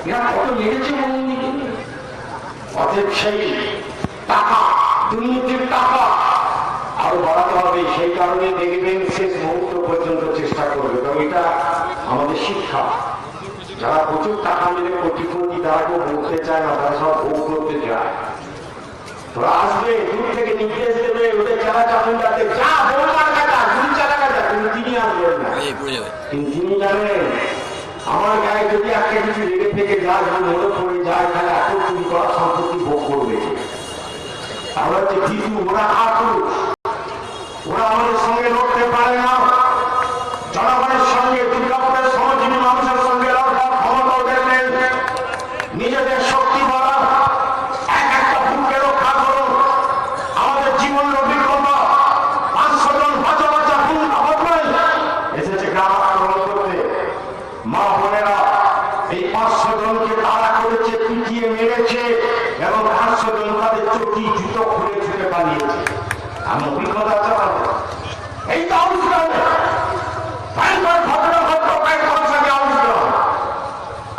[SPEAKER 2] এরা কত মেরেছে মন্দির। অতএব সেই টাকা, দুর্নীতির টাকা আরো বাড়াতে হবে। সেই কারণে দেখবেন শেষ মুহূর্ত পর্যন্ত চেষ্টা করবে। এবং এটা আমাদের শিক্ষা। যারা প্রচুর টাকা মেরে কোটিপতি, তারা কেউ বলতে চায় না, তারা সব ভোগ করতে চায়। তোরা আসবে, দূর থেকে নির্দেশ দেবে, ওদের চালা চামুন্ডাতে যা বলবার কাটা, গুলি চালা কাটা, কিন্তু তিনি আসবেন না। কিন্তু তিনি জানেন, আমার গায়ে যদি একটা কিছু লেগে থেকে যায়, যদি মনে পড়ে যায়, তাহলে এত চুরি করা সম্পত্তি ভোগ করবে। তাহলে হচ্ছে কিছু ওরা আকুল, ওরা আমাদের সঙ্গে লড়তে পারে না। জনগণের সঙ্গে, দুর্গাপুরের শ্রমজীবী মানুষের সঙ্গে লড়বার ক্ষমতা ওদের নেই। নিজেদের শক্তি বাড়া, এক একটা বুককে রক্ষা করুন। আমাদের জীবনের অভিজ্ঞতা, 500 জন বাঁচা বাঁচা বুক আবদ্ধ এসেছে গ্রাম আক্রমণ করতে। মা বোনেরা এই 500 জনকে তাড়া করেছে, পিটিয়ে মেরেছে, এবং 500 জন তাদের চটি জুতো খুলে ছুটে পালিয়েছে। আমি অভিজ্ঞতা চালাবো। এই তো আউসগ্রামে ভয়ঙ্কর ঘটনা ঘটলো কয়েক মাস আগে আউসগ্রাম।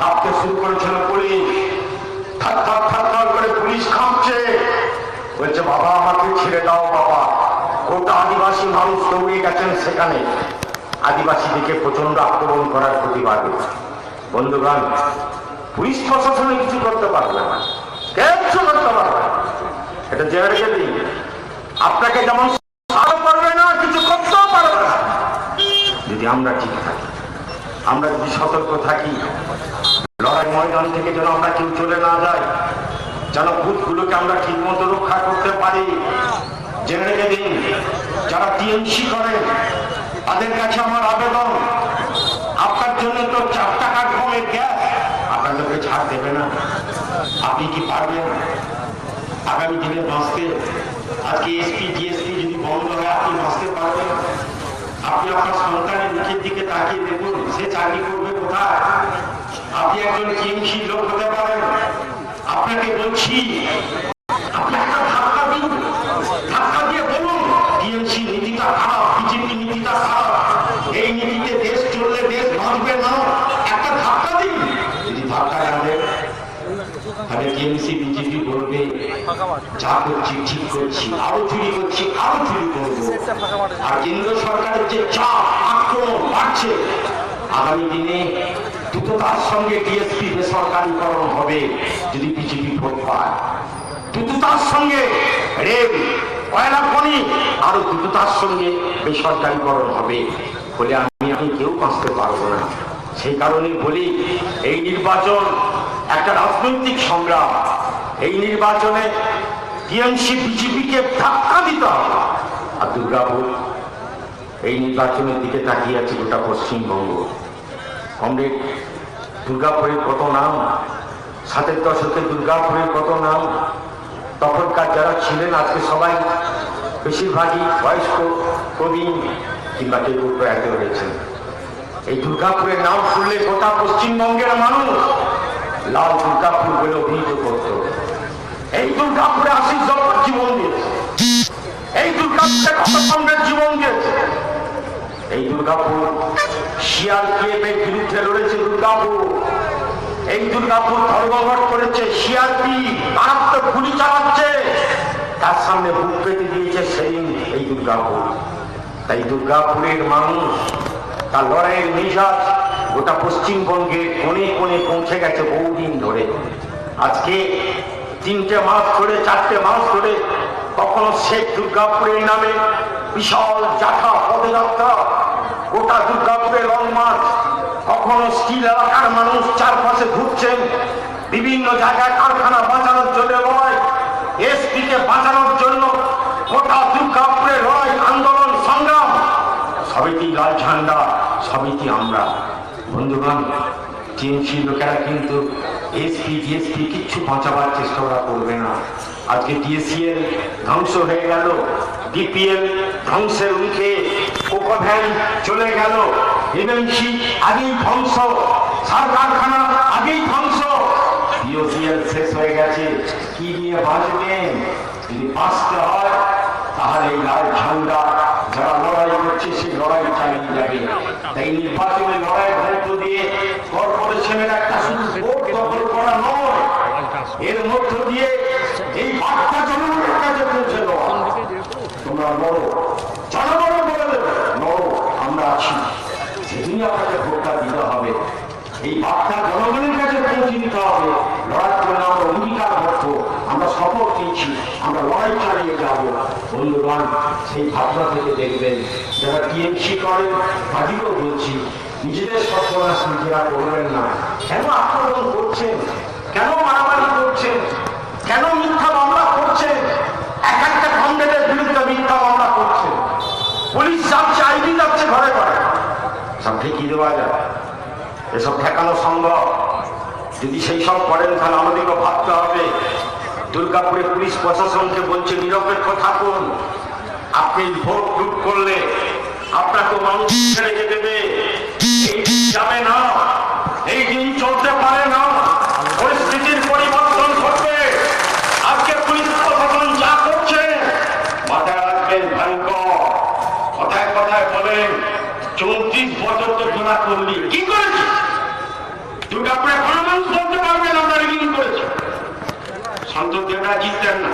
[SPEAKER 2] কাঁপতে শুরু করেছিল পুলিশ, থার থার থার থার করে পুলিশ কাঁপছে, বলছে বাবা আমাকে ছেড়ে দাও বাবা। গোটা আদিবাসী মানুষ দৌড়ে গেছেন সেখানে, আদিবাসীদেরকে প্রচন্ড আক্রমণ করার প্রতিবাদে। বন্ধুগণ, পুলিশ প্রশাসনে কিছু করতে পারবে না, কিচ্ছু করতে পারবে না। এটা জেনে রেখে দিন, আপনাকে যেমন সাহায্য করবে না, কিছু করতেও পারবে না। যদি আমরা ঠিক থাকি, আমরা যদি সতর্ক থাকি, লড়াই ময়দান থেকে যেন আমরা কেউ চলে না যাই, যেন বুথগুলোকে আমরা ঠিক মতো রক্ষা করতে পারি। জেনে রেখে দিন, যারা টিএমসি করেন তাদের কাছে আমার আবেদন, আপনার জন্য তো 4 টাকার কমের গ্যাস আপনাদেরকে ছাড় দেবে না। আপনি কি পারবেন আগামী দিনে বাঁচতে? আজকে এসপি জিএসপি যদি বন্ধ হয়, আপনি বাঁচতে পারবেন? আপনি আপনার সন্তানের মুখের দিকে তাকিয়ে দেখুন, সে চাকরি করবে কোথায়? আপনি একজন টিএমসি লোক হতে পারেন। আপনাকে বলছি, আপনি একটা ধাক্কা দিন, ধাক্কা দিয়ে বলুন টিএমসি নীতিটা খারাপ, বিজেপি নীতিটা খারাপ, এই নীতিতে দেশ চললে দেশ বাঁচবে না। একটা ধাক্কা দিন। যদি ধাক্কা না দেন, তাহলে টিএমসি বিজেপি বলবে যা করছি ঠিক করছি, আরো চুরি করছি, আরো চুরি করবো। আর কেন্দ্র সরকারের যে চাপ, আক্রমণ বাড়ছে, আগামী দিনে দ্রুততার সঙ্গে ডিএসপি বেসরকারীকরণ হবে যদি বিজেপি ভোট পায়। দ্রুততার সঙ্গে রেল, কয়লা খনি আরো দ্রুততার সঙ্গে বেসরকারীকরণ হবে, বলে আমি কেউ বাঁচতে পারবো না। সেই কারণে বলি, এই নির্বাচন একটা রাজনৈতিক সংগ্রাম। এই নির্বাচনে টিএমসি বিজেপিকে ধাক্কা দিতে হবে। আর দুর্গাপুর এই নির্বাচনের দিকে তাকিয়ে আছে গোটা পশ্চিমবঙ্গ। কমরেড, দুর্গাপুরের কত নাম, 60-এর দশকে দুর্গাপুরের কত নাম, তখনকার যারা ছিলেন আজকে সবাই বেশিরভাগই বয়স্ক, প্রবীণ কিংবা কেউ প্রয়াত হয়েছেন। এই দুর্গাপুরের নাম শুনলে গোটা পশ্চিমবঙ্গের মানুষ লাল দুর্গাপুর বলে অভিহিত করত। এই দুর্গাপুরে আশিস জব্বার জীবন দিয়েছে, এই দুর্গাপুরে কতজনের জীবন দিয়েছে। এই দুর্গাপুর সিআরপিএফ এর বিরুদ্ধে লড়েছে দুর্গাপুর। এই দুর্গাপুর ধর্মঘট করেছে সিআরপি, মারাত্মক গুলি চালাচ্ছে, তার সামনে বুক পেতে দিয়েছে সেদিন এই দুর্গাপুর। তাই দুর্গাপুরের মানুষ তার লড়াইয়ের মেজাজ গোটা পশ্চিমবঙ্গের কোণে কোণে পৌঁছে গেছে বহুদিন ধরে। আজকে 3টে মাস ধরে, 4টে মাস ধরে কখনো শেখ দুর্গাপুরের নামে বিশাল জাথা পদযাত্রা, গোটা দুর্গাপুরে লং মার্চ, কখনো স্টিল এলাকার মানুষ চারপাশে ঘুরছেন, বিভিন্ন জায়গায় কারখানা বাঁচানোর জন্য লড়াই, এসপিকে বাঁচানোর জন্য গোটা দুর্গাপুরে লড়াই, আন্দোলন, সংগ্রাম, সবেটি লাল ঝান্ডা, সবেটি আমরা। বন্ধুগণ, টিএমসি লোকেরা কিন্তু এসপি ডিএসপি কিচ্ছু বাঁচাবার চেষ্টা ওরা করবে না। আজকে ডিএসিএল ধ্বংস হয়ে গেল, ডিপিএল ধ্বংসের মুখে, কোকো ভ্যান চলে গেল, এমএনসি আগেই ধ্বংস, সার কারখানা আগেই ধ্বংস, বিওসিএল শেষ হয়ে গেছে। কি নিয়ে বাঁচবেন? যদি বাঁচতে হয় তাহলে এই লাল ঝান্ডা যারা লড়াই করছে সেই লড়াই চালিয়ে যাবে। তাই নির্বাচনে লড়াই ভোট দিয়ে কর্পোরেশনের একটা শুধু ভোট দখল করা নয়, এর মধ্য দিয়ে এই বার্তা জনগণের কাছে পৌঁছে দেওয়া। তোমরা লড়ো, জনগণ বলে দেবে লড়ো, আমরা আছি, সেদিনই আপনাকে ভোটটা দিতে হবে। এই বার্তা জনগণের কাছে পৌঁছে দিতে হবে। লড়াই করে আমরা অঙ্গীকারবদ্ধ, আমরা শপথ নিচ্ছি, আমরা লড়াই চালিয়ে যাব। বন্ধুগণ, সেই ভাবনা থেকে দেখবেন যারা টিএমসি করেন, তাদেরকেও বলছি, নিজেদের সর্বনাশ নিজেরা করবেন না। কেন আক্রমণ করছেন? কেন মারামারি করছেন? কেন মিথ্যা মামলা করছেন? এক একটা কমরেডের বিরুদ্ধে মিথ্যা মামলা করছেন, পুলিশ যাচ্ছে, আইবি যাচ্ছে ঘরে ঘরে, সব ঠেকিয়ে দেওয়া যায়? এসব ঠেকানো সম্ভব? যদি সেই সব করেন তাহলে আমাদেরকে ভাবতে হবে। দুর্গাপুরে পুলিশ প্রশাসনকে বলছে নিরপেক্ষ থাকুন, আপনি ভোট লুট করলে আপনাকে মানুষ রেখে দেবে, এই দিন যাবে না, এই দিন চলতে পারে না, পরিস্থিতির পরিবর্তন ঘটবে। আজকে পুলিশ প্রশাসন যা করছে মাথায় রাখবেন ভয়ঙ্কর। কথায় কথায় বলেন 34 বছর তো জোড়া করলি, কি করেছি? দুর্গাপুরে কোনো মানুষ বলতে পারবেন আমরা রিগিং করেছি? সন্তোষ দেবরা জিততেন না,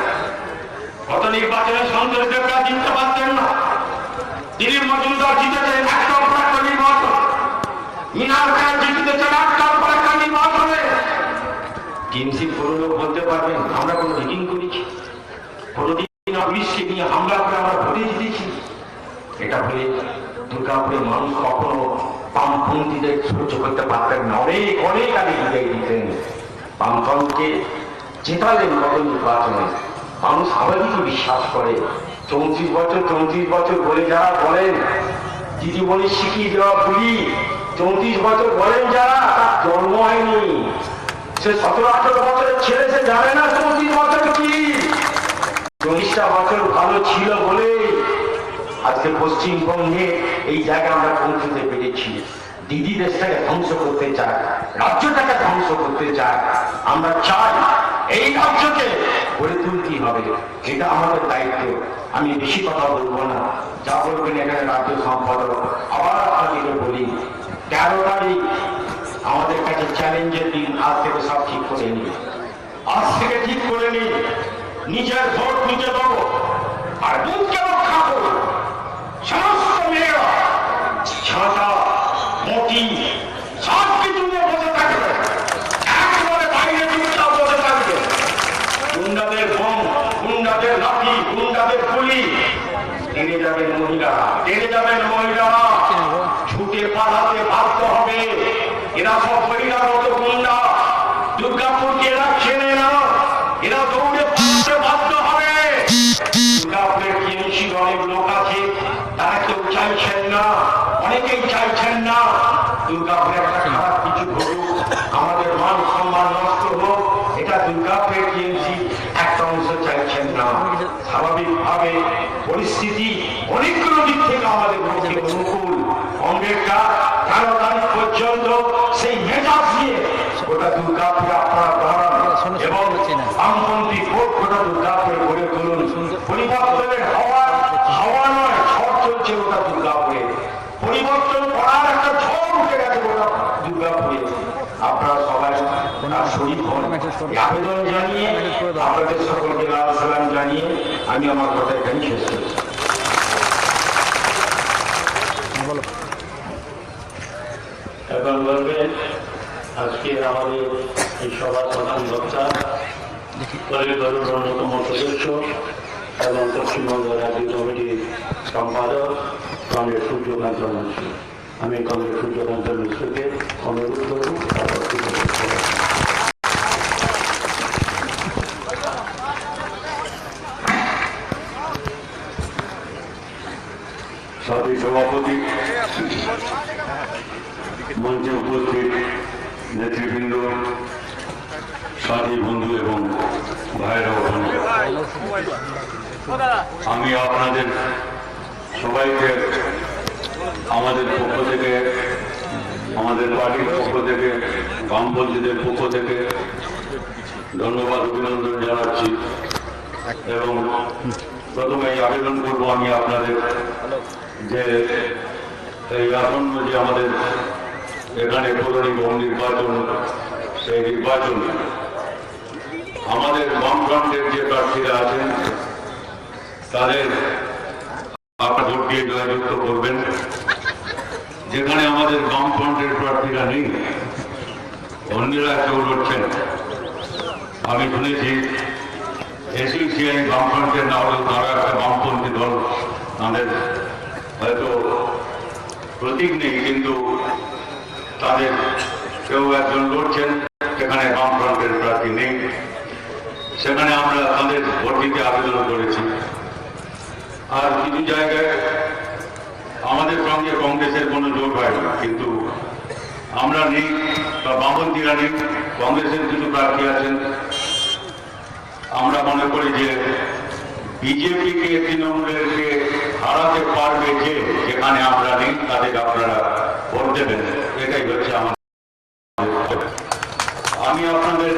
[SPEAKER 2] গত নির্বাচনে সন্তোষ দেবরা জিততে পারতেন না। দিলীপ মজুমদার জিতেছেন একটার পর একটা নির্বাচন, মিনার খান জিতেছেন একটার পর একটা নির্বাচনে। টিএমসি কোনো লোক বলতে পারবেন আমরা কোনো রিগিং করেছি? কোনোদিন পুলিশকে নিয়ে হামলা করে আমরা ভোটে জিতেছি? এটা হলে দুর্গাপুরের মানুষ কখনো বামপন্থীদের সহ্য করতে পারতেন না, অনেক অনেক আগে বিদায় দিতেন। বামফ্রন্টকে জেতালেন কত নির্বাচনে, মানুষ স্বাভাবিকই বিশ্বাস করে। 34 বছর বলে যারা বলেন, দিদিমণি শিখিয়ে দেওয়া ভুলি, 34 বছর বলেন যারা, তার জন্ম হয়নি, সে 17-18 বছরের ছেলে, সে জানে না 34 বছর কি। 40টা বছর ভালো ছিল বলে আজকে পশ্চিমবঙ্গে এই জায়গায় আমরা পৌঁছতে পেরেছি। দিদি দেশটাকে ধ্বংস করতে চায়, রাজ্যটাকে ধ্বংস করতে চায়। আমরা চাই এই রাজ্যকে গড়ে তুলতে হবে, এটা আমাদের দায়িত্ব। আমি বেশি কথা বলবো না, যা বলবেন এখানে রাজ্য সম্পাদক। আবার আপনাদেরকে বলি, 13 তারিখ আমাদের কাছে চ্যালেঞ্জের দিন। আজ থেকে সব ঠিক করে নিই, আজ থেকে ঠিক করে নিই, নিজের ভোট নিজে দেবো, আর বুথকে রক্ষা করবো। সমস্ত মেয়েরা ছাতা মতি সব কিছু নিয়ে দুর্গাপুরের টিএমসি একটা অংশ চাইছেন না। স্বাভাবিকভাবে পরিস্থিতি অনেকগুলো দিক থেকে আমাদের পক্ষে অনুকূল। কংগ্রেসটা 13 তারিখ পর্যন্ত সেই মেজাজ নিয়ে গোটা দুর্গাপুরে আপনারা দাঁড়ান এবং বামপন্থী ভোট গোটা দুর্গাপুরে গড়ে তুলুন। পরিবর্তনের হাওয়া নয়, ঝড় চলছে গোটা দুর্গাপুরে। পরিবর্তন করার একটা ঝড় উঠে গেছে গোটা দুর্গাপুরে। আপনারা সবাই তার শরীর হন। আবেদন জানিয়ে আপনাদের সকলকে লাল সালাম জানিয়ে আমি আমার কথা এখানে শেষ করছি। এখন বলবেন আজকে আমাদের এই সভার প্রধান বক্তা পরিবারের অন্যতম সদস্য এবং পশ্চিমবঙ্গ রাজ্য কমিটির সম্পাদক কংগ্রেস সূর্যকান্ত মিশ্র। আমি কংগ্রেস সূর্যকান্ত মিশ্রকে অনুরোধ করব সাথী সভাপতি, মঞ্চে উপস্থিত নেতৃবৃন্দ, সাথী বন্ধু এবং ভাইরা, আমি আপনাদের সবাইকে আমাদের পক্ষ থেকে, আমাদের পার্টির পক্ষ থেকে, বামপন্থীদের পক্ষ থেকে ধন্যবাদ, অভিনন্দন জানাচ্ছি। এবং প্রথমে আবেদন করব আমি আপনাদের যে এই আসন্ন যে আমাদের এখানে পৌর নিগম নির্বাচন, সেই নির্বাচন আমাদের বামফ্রন্টের যে প্রার্থীরা আছেন তাদের আপনারা ভোট দিয়ে জয়যুক্ত করবেন। যেখানে আমাদের বামফ্রন্টের প্রার্থীরা নেই, অন্যরা কেউ লড়ছেন। আমি শুনেছি এসইউসিআই বামফ্রন্টের না হলেও তারা একটা বামপন্থী দল, তাদের হয়তো প্রতীক নেই, কিন্তু তাদের কেউ একজন লড়ছেন, সেখানে বামফ্রন্টের প্রার্থী নেই। সেখানে আমরা তাদের ভোট দিতে আবেদন করেছি। আর কিছু জায়গায় আমাদের সঙ্গে কংগ্রেসের কোনো জোট হয় না, কিন্তু আমরা নেই বা বামপন্থীরা নেই, কংগ্রেসের কিছু প্রার্থী আছেন। আমরা মনে করি যে বিজেপিকে, তৃণমূলেরকে হারাতে পারবে যে, যেখানে আমরা নেই তাদের আপনারা ভোট দেবেন, এটাই হচ্ছে আমার। আমি আপনাদের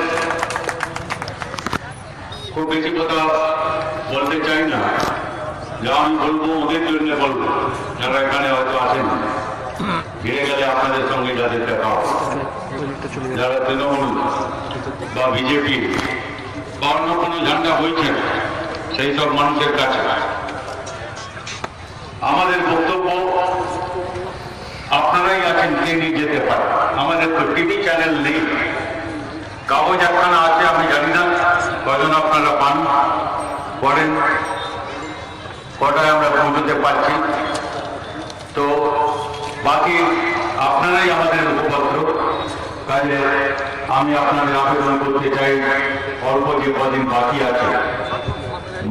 [SPEAKER 2] খুব বেশি কথা বলতে চাই না, যা আমি বলবো ওদের জন্য বলবো, যারা এখানে হয়তো আছেন। ফিরে গেলে আপনাদের সঙ্গে যাদের দেখা হবে, যারা তৃণমূল বা বিজেপি বা অন্য কোনো ঝান্ডা বইছেন, সেই সব মানুষের কাছে আমাদের বক্তব্য আপনারাই আছেন, কে নিয়ে যেতে পারে। আমাদের তো টিভি চ্যানেল নেই, কাগজ একখানা আছে, আমি জানি না কজন আপনারা পান করেন, কটায় আমরা পৌঁছতে পারছি। তো বাকি আপনারাই আমাদের মুখপত্র। কাজে আমি আপনাদের আবেদন করতে চাই, অল্প যে কদিন বাকি আছে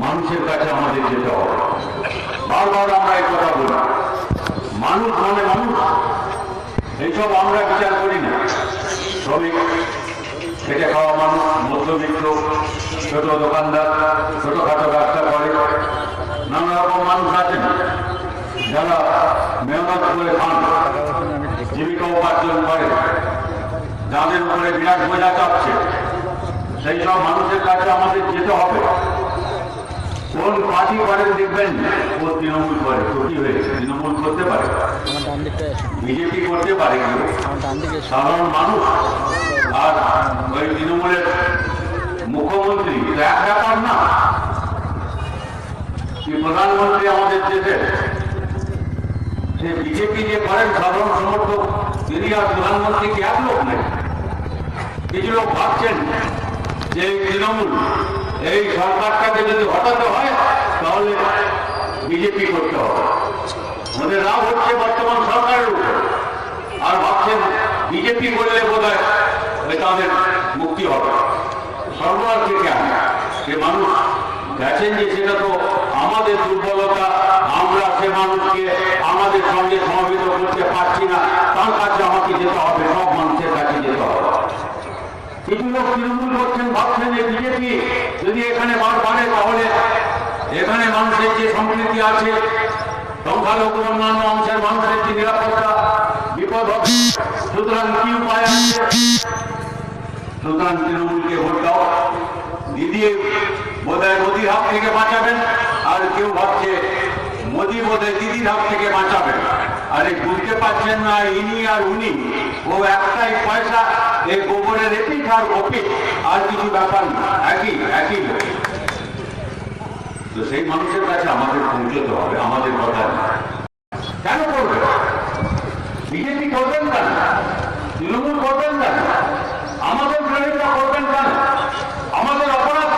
[SPEAKER 2] মানুষের কাছে আমাদের যেতে হবে। বারবার আমরা এই কথা বলি, মানুষ মানে মানুষ, এইসব আমরা বিচার করি না। শ্রমিক, খেটে খাওয়া মানুষ, মধ্যবিত্ত, ছোট দোকানদার, ছোটখাটো ব্যবসা করে, নানা রকম মানুষ আছেন যারা মেহনত করে খান, জীবিকা উপার্জন করে, যাদের উপরে বিরাট বোঝা চাপছে, সেই সব মানুষের কাছে আমাদের যেতে হবে। কোন পার্টি করেন দেখবেন, ও তৃণমূল করে, তো কি হয়েছে? তৃণমূল করতে পারে, বিজেপি করতে পারে, সাধারণ মানুষ আর ওই তৃণমূলের মুখ্যমন্ত্রী তো এক ব্যাপার না। কি প্রধানমন্ত্রী আমাদের দেশে, যে বিজেপি যে করেন সাধারণ সমর্থক, তিনি আর প্রধানমন্ত্রী কি এক লোক নেই? কিছু লোক ভাবছেন যে তৃণমূল এই সরকারটাকে যদি হটাতে হয় তাহলে বিজেপি করতে হবে। ওদের রাগ হচ্ছে বর্তমান সরকারের উপর, আর ভাবছেন বিজেপি করলে বোধ হয় তাদের মুক্তি হবে। সর্বনাশ থেকে সে মানুষ দেখেন যে সেটা তো আমাদের দুর্বলতা, আমরা সে মানুষকে আমাদের সঙ্গে সমবেত করতে পারছি না, তার কাছে আমাকে যেতে হবে, সব মানুষের কাছে যেতে হবে।
[SPEAKER 1] কিছু লোক তৃণমূল করছেন, ভাবছেন যে বিজেপি যদি এখানে বাড়ে তাহলে এখানে মানুষের যে সম্প্রীতি আছে, সংখ্যালঘু অন্যান্য অংশের মানুষের যে নিরাপত্তা বিপদ হবে। সুতরাং কি উপায় আছে? সুতরাং তৃণমূলকে ভোট দাও, দিদি বোধহয় মোদির হাত থেকে বাঁচাবেন, আর কেউ ভাবছে মোদি বোধহয় দিদির হাত থেকে বাঁচাবেন। আরে বুঝতে পারছেন না, ইনি আর উনি ও একটাই পয়সা, এই গোবরের এপিঠ আর ওপিঠ, আর কিছু ব্যাপার না, একই লোক। তো সেই মানুষের কাছে আমাদের পৌঁছতে হবে, আমাদের কথা কেন করবে? বিজেপি করবেন কেন? তৃণমূল করবেন কেন? আমাদের প্রাণীরা করবেন কেন? আমাদের অপরাধ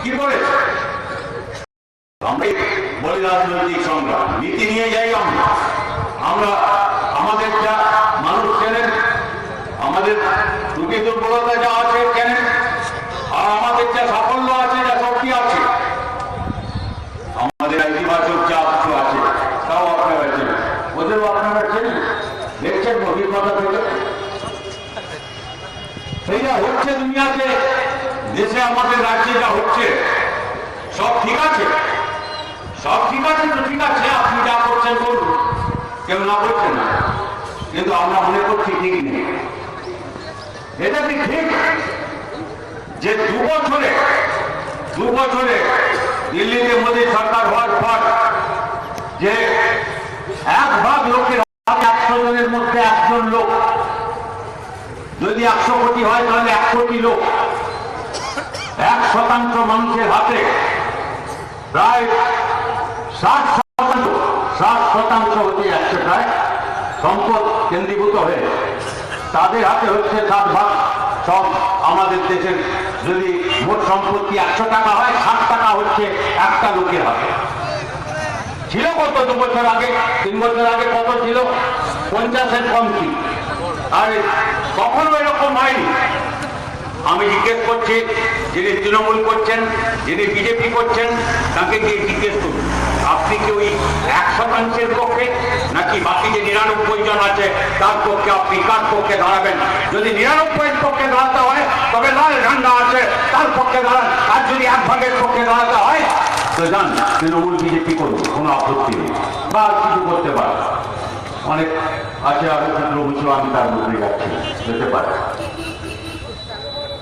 [SPEAKER 1] কি করে? আমরা বলি রাজনৈতিক সংগ্রাম, নীতি নিয়ে যাই আমরা আমাদের যা মানুষ চেনেন, আমাদের ত্রুটি দুর্বলতা যা আছে চেনেন, আর আমাদের যা সাফল্য আছে, যা শক্তি আছে, আমাদের ইতিবাচক যা কিছু আছে তাও আপনারা চেনেন, ওদেরও আপনারা চেনেন, দেখছেন অভিজ্ঞতা থেকে। সেইটা হচ্ছে দুনিয়াতে, দেশে আমাদের রাজ্যে যা হচ্ছে সব ঠিক আছে, সব ঠিক আছে তো ঠিক আছে, আপনি যা করছেন করুন, কেউ না করছেন না, কিন্তু আমরা মনে করছি ঠিক নেই। এটা কি ঠিক যে দু বছরে দিল্লিতে মোদী সরকার হওয়ার পর যে 1 ভাগ লোকের 100 জনের মধ্যে একজন লোক, যদি 100 কোটি হয় তাহলে 1 কোটি লোক, 1% মানুষের হাতে প্রায় 60% হতে যাচ্ছে, প্রায় সম্পদ কেন্দ্রীভূত হয়ে তাদের হাতে হচ্ছে 7 ভাগ। সব আমাদের দেশের যদি মোট সম্পত্তি 100 টাকা হয়, 60 টাকা হচ্ছে একটা লোকের হাতে। ছিল কত 2 বছর আগে, 3 বছর আগে কত ছিল? 50-এর কম ছিল। আর কখনো এরকম হয়নি। আমি জিজ্ঞেস করছি, যিনি তৃণমূল করছেন, যিনি বিজেপি করছেন, তাকে গিয়ে জিজ্ঞেস করুন, আপনি কি ওই 1% পক্ষে, নাকি বাকি যে 99 জন আছে তার পক্ষে? আপনি কার পক্ষে দাঁড়াবেন? যদি 99 পক্ষে দাঁড়াতে হয় তবে লাল ঝান্ডা আছে, তার পক্ষে দাঁড়ান। আর যদি 1 ভাগের পক্ষে দাঁড়াতে হয় তো যান, তৃণমূল বিজেপি করুন, কোনো আপত্তি নেই, বা কিছু করতে পারে। অনেক আছে, আমি তার মধ্যে যাচ্ছি, যেতে পারে।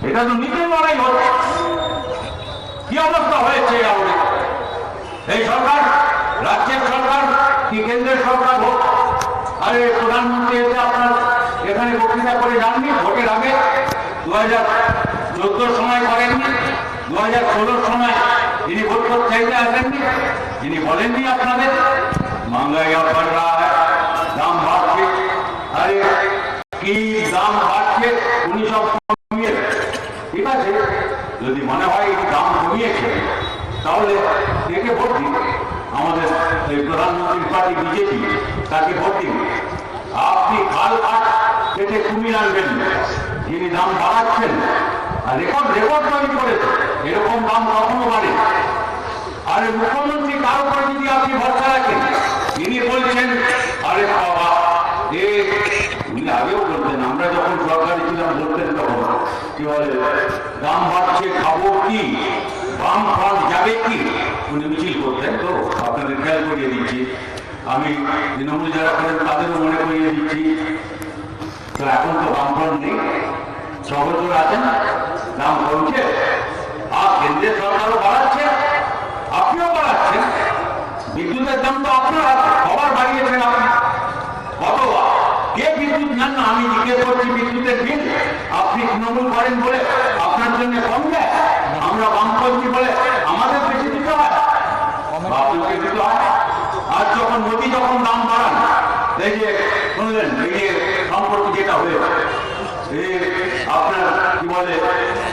[SPEAKER 1] এটা তো নীতির লড়াই হচ্ছে। কি অবস্থা হয়েছে আমাদের এই সরকার, রাজ্যের সরকার কি কেন্দ্রের সরকার হোক? আরে প্রধানমন্ত্রী এসে আপনার এখানে বক্তৃতা করে যাননি ভোটের আগে? 2014 সময় করেননি, 2016 সময় যিনি ভোট করতে চাইতে আসেননি, যিনি বলেননি আপনাদের महंगाई बढ़ रहा है, दाम बढ़ছে। আরে কি দাম বাড়ছে? উনি সব কমিয়ে, ঠিক আছে, যদি মনে হয় এই দাম কমিয়েছে তাহলে একে ভোট দিন। আমাদের এই প্রধানমন্ত্রীর পার্টি বিজেপি, তাকে ভোট দিন। আপনি খাল কাঠ কেটে কুমির আনবেন, যিনি দাম বাড়াচ্ছেন আর রেকর্ড তৈরি করেছে, এরকম দাম কখনো বাড়ে। আর মুখ্যমন্ত্রী তার উপরে যদি আপনি ভরসা রাখেন, তিনি বলছেন আরে বাবা উনি আগেও বলতেন, আমরা যখন সরকারি ছিলাম বলতেন তখন কি বলে, দাম বাড়ছে, খাবো কি, বাম ফ্রন্ট যাবে কি, উনি মিছিল করতেন। তো আপনাদের খেয়াল করিয়ে দিচ্ছি, আমি তৃণমূল যারা করেন তাদেরও মনে করিয়ে দিচ্ছি। তো এখন তো বাম ফ্রন্ট নেই, 6 বছর আছেন, দাম কমছে, আর কেন্দ্রের সরকারও বাড়াচ্ছে, আপনিও বাড়াচ্ছেন। বিদ্যুতের দাম তো আপনার খবর বাড়িয়েছেন আপনি, কত কে বিদ্যুৎ নেন না? আমি জিজ্ঞেস করছি, বিদ্যুতের বিল আপনি তৃণমূল করেন বলে আপনার জন্য কম দেয়, আমরা বামপন্থী বলে আমাদের বেশি দিতে হয়, আপনাকে দিতে হয়। আর যখন মোদী যখন দাম বাড়ান, এই যে শুনলেন, এই যে সম্পর্কে যেটা হয়েছে, আপনার কি বলে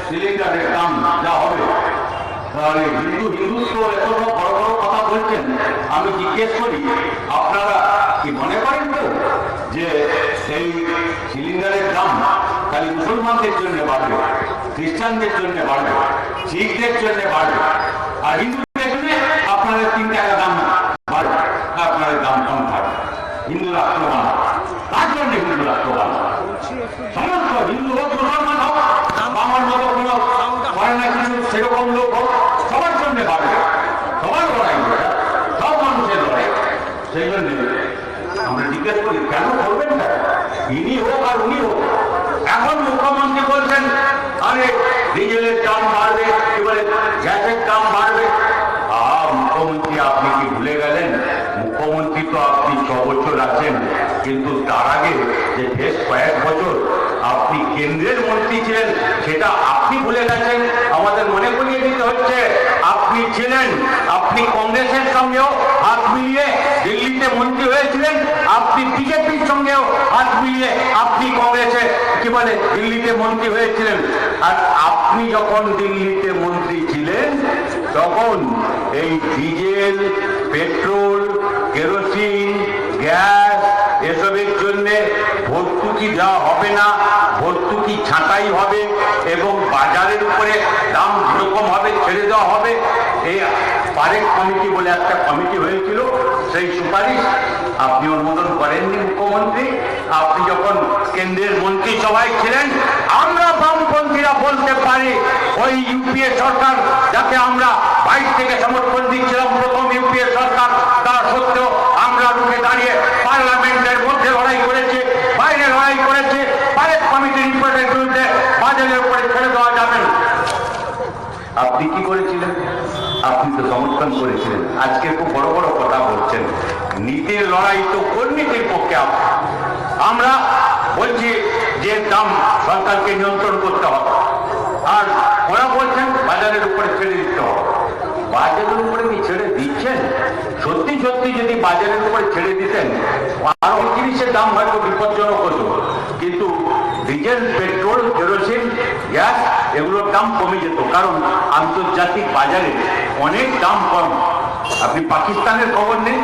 [SPEAKER 1] সিলিন্ডারের দাম যা হবে, তাহলে হিন্দুত্ব এত বড় বড় কথা বলছেন। আমি জিজ্ঞেস করি, আপনারা কি মনে করেন তো যে এই সিলিন্ডারের দাম খালি মুসলমানদের জন্য বাড়বে, খ্রিস্টানদের জন্য বাড়বে, শিখদের জন্য বাড়বে, আর হিন্দুদের জন্য আপনাদের 3 টাকা দাম বাড়বে, আপনাদের দাম কম থাকবে? হিন্দু রাষ্ট্র বানাবে, তার জন্য হিন্দু রাষ্ট্র বানাবে। সমস্ত হিন্দু হোক, মুসলমান হোক,
[SPEAKER 2] সেরকম লোক হোক, সবার জন্য ভাবে, সবার লড়াই, সব মানুষের লড়াই। সেই জন্য আমরা জিজ্ঞেস করি কেন করবেন না, ইনি হোক আর উনি হোক। এখন মুখ্যমন্ত্রী বলছেন আরে ডিজেলের দাম বাড়বে, এবারে গ্যাসের দাম বাড়বে। মুখ্যমন্ত্রী আপনি কি ভুলে গেলেন? মুখ্যমন্ত্রী তো আপনি 6 বছর আছেন, কিন্তু তার আগে যে বেশ কয়েক বছর আপনি কেন্দ্রের মন্ত্রী ছিলেন সেটা আপনি ভুলে গেছেন। আমাদের মনে করিয়ে দিতে হচ্ছে আপনি ছিলেন, আপনি কংগ্রেসের সঙ্গেও হাত মিলিয়ে দিল্লিতে মন্ত্রী হয়েছিলেন, আপনি বিজেপির সঙ্গেও হাত মিলিয়ে আপনি কংগ্রেসে কি বলে দিল্লিতে মন্ত্রী হয়েছিলেন। আর আপনি যখন দিল্লিতে মন্ত্রী ছিলেন তখন এই ডিজেল, পেট্রোল, কেরোসিন, গ্যাস এসবের জন্য ভর্তুকি দেওয়া হবে না, ভর্তুকি ছাঁটাই হবে এবং বাজারের উপরে দাম যেরকম হবে ছেড়ে দেওয়া হবে। এই পারেখ কমিটি বলে একটা কমিটি হয়েছিল, সেই সুপারিশ আপনি অনুমোদন করেননি মুখ্যমন্ত্রী। আপনি যখন কেন্দ্রের মন্ত্রিসভায় ছিলেন আমরা বামপন্থীরা বলতে পারি ওই ইউপিএ সরকার, যাতে আমরা বাইরে থেকে সমর্থন দিচ্ছিলাম প্রথম ইউপিএ সরকার, তার সত্ত্বেও আমরা রুখে দাঁড়িয়ে পার্লামেন্টের মধ্যে লড়াই করেছি, বাইরে লড়াই করেছি। পারেখ কমিটির রিপোর্টের বিরুদ্ধে বাজারের উপরে ছেড়ে দেওয়া যাবে না। আপনি কি করেছিলেন? আপনি তো সমর্থন করেছিলেন। আজকে খুব বড় বড় কথা বলছেন, নীতির লড়াই তো কোন নীতির পক্ষে? আমরা বলছি যে দাম সরকারকে নিয়ন্ত্রণ করতে হবে, আর ওরা বলছেন বাজারের উপরে ছেড়ে দিতে হবে। বাজারের উপরে কি ছেড়ে দিচ্ছেন? সত্যি সত্যি যদি বাজারের উপরে ছেড়ে দিতেন আরো জিনিসের দাম হয়তো বিপজ্জনক হতো, কিন্তু ডিজেল, পেট্রোল, কেরোসিন, গ্যাস এগুলোর দাম কমে যেত, কারণ আন্তর্জাতিক বাজারে অনেক দাম কম। আপনি পাকিস্তানের খবর নেই?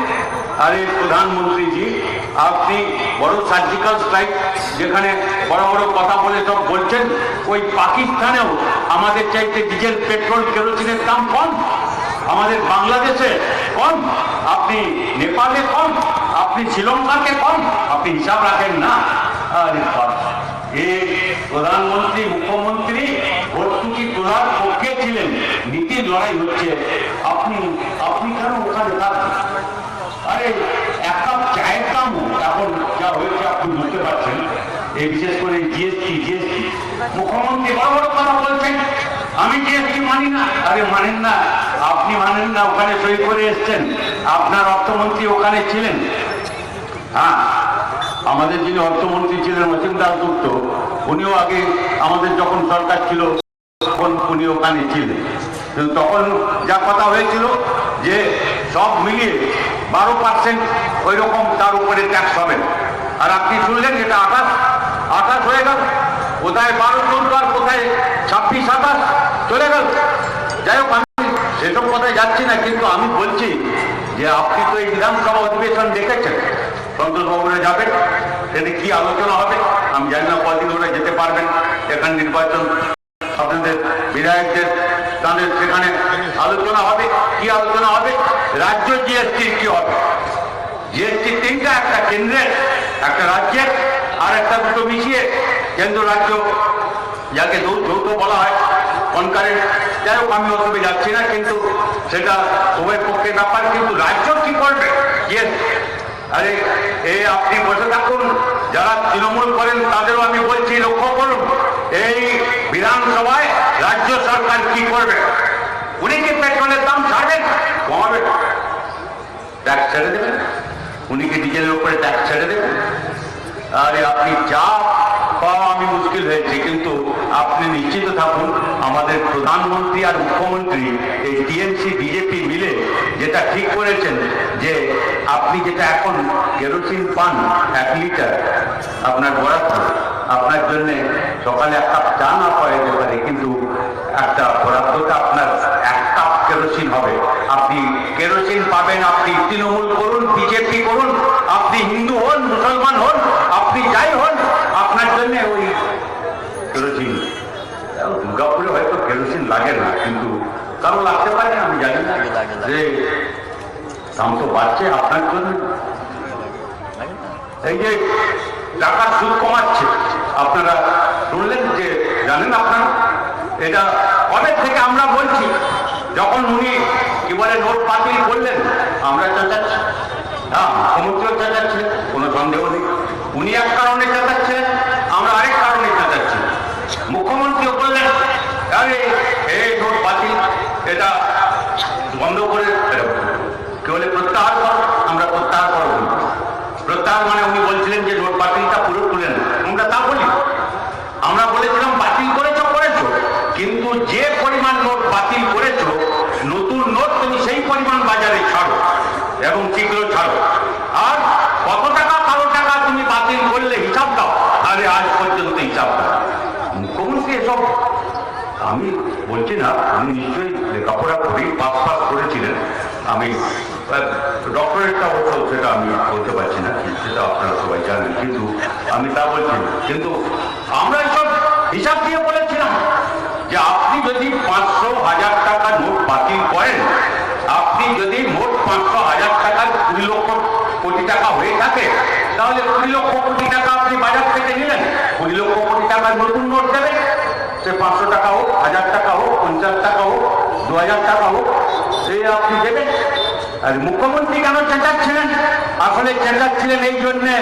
[SPEAKER 2] আরে প্রধানমন্ত্রীজি, আপনি বড় সার্জিক্যাল স্ট্রাইক যেখানে বড় বড় কথা বলে সব বলছেন, ওই পাকিস্তানেও আমাদের চাইতে ডিজেল, পেট্রোল, কেরোসিনের দাম কম। আমাদের বাংলাদেশে কম, আপনি নেপালে কম, আপনি শ্রীলঙ্কাকে কম, আপনি হিসাব রাখেন না। আরে এই প্রধানমন্ত্রী, মুখ্যমন্ত্রী ভর্তুকি তোলার পক্ষে ছিলেন, নীতির লড়াই হচ্ছে। আপনি কেন ওখানে থাকবেন? আরে এক কাপ চায়ের দাম এখন যা হয়েছে আপনি বুঝতে পারছেন। এই বিশেষ করে জিএসটি মুখ্যমন্ত্রী বড় বড় কথা বলছেন, আমি জিএসটি মানি না। আরে মানেন না, আপনি মানেন না, ওখানে সই করে এসছেন, আপনার অর্থমন্ত্রী ওখানে ছিলেন। হ্যাঁ, আমাদের যিনি অর্থমন্ত্রী ছিলেন মজুমদার গুপ্ত, উনিও আগে আমাদের যখন সরকার ছিল তখন উনি ওখানে ছিলেন। কিন্তু তখন যা কথা হয়েছিল যে সব মিলিয়ে 12% ওই রকম তার উপরে ট্যাক্স হবে। আর আপনি শুনলেন যেটা 28 হয়ে গেল, কোথায় 12 চলতো আর কোথায় 26-27 চলে গেল। যাই হোক, আমি সেসব কথায় যাচ্ছি না, কিন্তু আমি বলছি যে আপনি তো এই বিধানসভা অধিবেশন দেখেছেন, সন্তোষবাবুরা যাবেন, সেটা কি আলোচনা হবে আমি জানি না, কদিন ওরা যেতে পারবেন। এখানে নির্বাচন, আপনাদের বিধায়কদের তাদের সেখানে আলোচনা হবে। কি আলোচনা হবে? রাজ্য জিএসটির কি হবে? জিএসটি 3টা, একটা কেন্দ্রের, একটা রাজ্যের, আর একটা দুটো মিশিয়ে কেন্দ্র রাজ্য, যাকে যৌথ বলা হয়, কনকারেন্ট। যাই হোক, আমি ওসবে যাচ্ছি না, কিন্তু সেটা উভয় পক্ষের ব্যাপার। কিন্তু রাজ্য কি করবে? আরে আপনি বসে থাকুন, যারা তৃণমূল করেন তাদেরও আমি বলছি লক্ষ্য করুন, এই বিধানসভায় রাজ্য সরকার কি করবে? উনি কি পেট্রোলের দাম ছাড়বেন, কমাবে, ট্যাক্স ছেড়ে দেবেন? উনি কি ডিজেলের উপরে ট্যাক্স ছেড়ে দেবেন? আরে আপনি যা পাওয়া আমি মুশকিল হয়েছে, কিন্তু আপনি নিশ্চিত থাকুন আমাদের প্রধানমন্ত্রী আর মুখ্যমন্ত্রী এই টিএমসি বিজেপি মিলে যেটা ঠিক করেছেন, যে আপনি যেটা এখন কেরোসিন পান 1 লিটার আপনার বরাদ্দ, আপনার জন্য সকালে 1 কাপ চা না পাওয়া যেতে পারে, কিন্তু একটা বরাদ্দটা আপনার 1 কাপ কেরোসিন হবে। আপনি কেরোসিন পাবেন, আপনি তৃণমূল করুন, বিজেপি করুন, আপনি হিন্দু হন, মুসলমান হন, আপনি যাই হন, আপনার জন্য ওই কেরোসিন। দুর্গাপুরে হয়তো কেরোসিন লাগে না, কিন্তু কারো লাগতে পারে না, আমি জানি না, যে দাম তো বাড়ছে আপনার জন্য। এই যে টাকার সুদ কমাচ্ছে, আপনারা শুনলেন, যে জানেন আপনারা এটা কবে থেকে আমরা বলছি, যখন উনি কি বলে নোট বাতিল করলেন আমরা চেঁচাচ্ছি, হ্যাঁ মুখ্যমন্ত্রীও চেঁচাচ্ছিলেন, কোনো সন্দেহ নেই। উনি এক কারণে চেঁচাচ্ছিলেন, আমরা আরেক কারণে চেঁচাচ্ছি। মুখ্যমন্ত্রীও বললেন আরে এই নোট বাতিল, এটা বন্ধ করে কি বলে প্রত্যাহার করো, আমরা প্রত্যাহার করো। প্রত্যাহার মানে উনি বলছিলেন যে নোট বাতিলটা পুরো তুলে নেন, আমরা তা বলি। আমরা বলেছিলাম বাতিল করেছো করেছো, কিন্তু যে পরিমাণ নোট বাতিল করেছো, নতুন নোট তুমি সেই পরিমাণ বাজারে ছাড়ো এবং শীঘ্র ছাড়ো। আর কত টাকা কালো টাকা তুমি বাতিল করলে হিসাব দাও, আরে আজ পর্যন্ত হিসাব দাও। মুখ্যমন্ত্রী এসব আমি বলছি না, আমি নিশ্চয়ই লেখাপড়া করেই পাস করেছিলেন। আমি ডক্টরেটটা অবশ্য সেটা আমি বলতে পারছি না, সেটা আপনারা সবাই জানেন, কিন্তু আমি তা বলছি। কিন্তু আমরা এসব হিসাব দিয়ে বলেছিলাম যে আপনি যদি 500,000 টাকা নোট বাতিল করেন, আপনি যদি মোট 500,000 টাকার 20 লক্ষ কোটি টাকা হয়ে থাকে, তাহলে 20 লক্ষ কোটি টাকা আপনি বাজার থেকে নিলেন, 20 লক্ষ কোটি টাকার নতুন নোট দেবে। সে 500 টাকা হোক, 1000 টাকা হোক, 50 টাকা হোক, 2000 টাকা হোক, সে আপনি দেবেন। আর মুখ্যমন্ত্রী কেন চেঁচাচ্ছিলেন? আসলে চেঁচাচ্ছিলেন এই জন্যে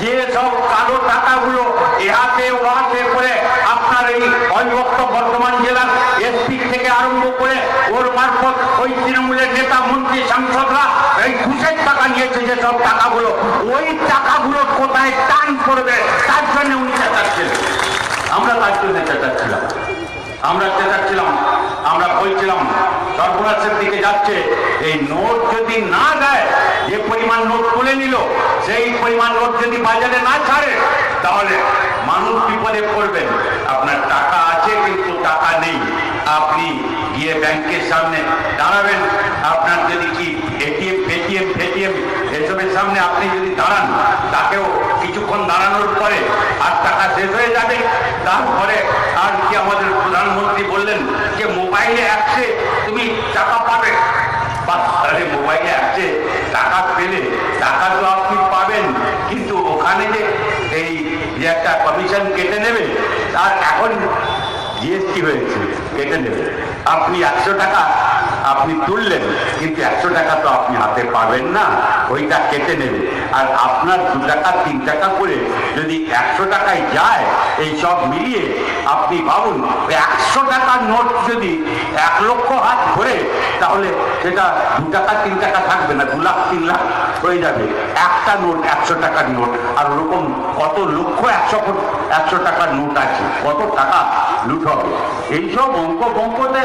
[SPEAKER 2] যে সব কালো টাকাগুলো এহাতে ওহাতে করে আপনার এই অবিভক্ত বর্ধমান জেলার এসপি থেকে আরম্ভ করে ওর মারফত ওই তৃণমূলের নেতা মন্ত্রী সাংসদরা এই ঘুষের টাকা নিয়েছে, যে সব টাকাগুলো, ওই টাকাগুলো কোথায় টান করবে তার জন্য উনি চেঁচাচ্ছিলেন। আমরা তার জন্য চেঁচাচ্ছিলাম, আমরা বলছিলাম সর্বনাশের দিকে যাচ্ছে। এই নোট যদি না দেয়, যে পরিমাণ নোট তুলে নিল সেই পরিমাণ নোট যদি বাজারে না ছাড়ে, তাহলে মানুষ বিপদে পড়বেন। আপনার টাকা আছে কিন্তু টাকা নেই, আপনি গিয়ে ব্যাংকের সামনে দাঁড়াবেন, আপনার যদি কি এটিএম ফেটিএম এসবের সামনে আপনি যদি দাঁড়ান, তাকেও কিছুক্ষণ দাঁড়ানোর পরে আর টাকা শেষ হয়ে যাবে। তারপরে আর কি আমাদের প্রধানমন্ত্রী বললেন যে মোবাইলে অ্যাপসে তুমি টাকা পাবে। আরে মোবাইলে অ্যাপসে টাকা পেলে টাকা তো আপনি পাবেন, কিন্তু ওখানে যে এই যে একটা কমিশন কেটে নেবে, আর এখন জিএসটি হয়েছে, কেটে নেবে। আপনি 100 টাকা আপনি তুললেন, কিন্তু 100 টাকা তো আপনি হাতে পাবেন না, ওইটা কেটে নেবে। আর আপনার 2 টাকা 3 টাকা করে যদি 100 টাকায় যায়, এই সব মিলিয়ে আপনি ভাবুন 100 টাকার নোট যদি 1 লক্ষ হাত ধরে, তাহলে সেটা 2 টাকা 3 টাকা থাকবে না, 2 লাখ 3 লাখ হয়ে যাবে একটা নোট, 100 টাকার নোট। আর ওরকম কত লক্ষ 100 টাকার নোট আছে, কত টাকা লুট হবে। এইসব অঙ্কতে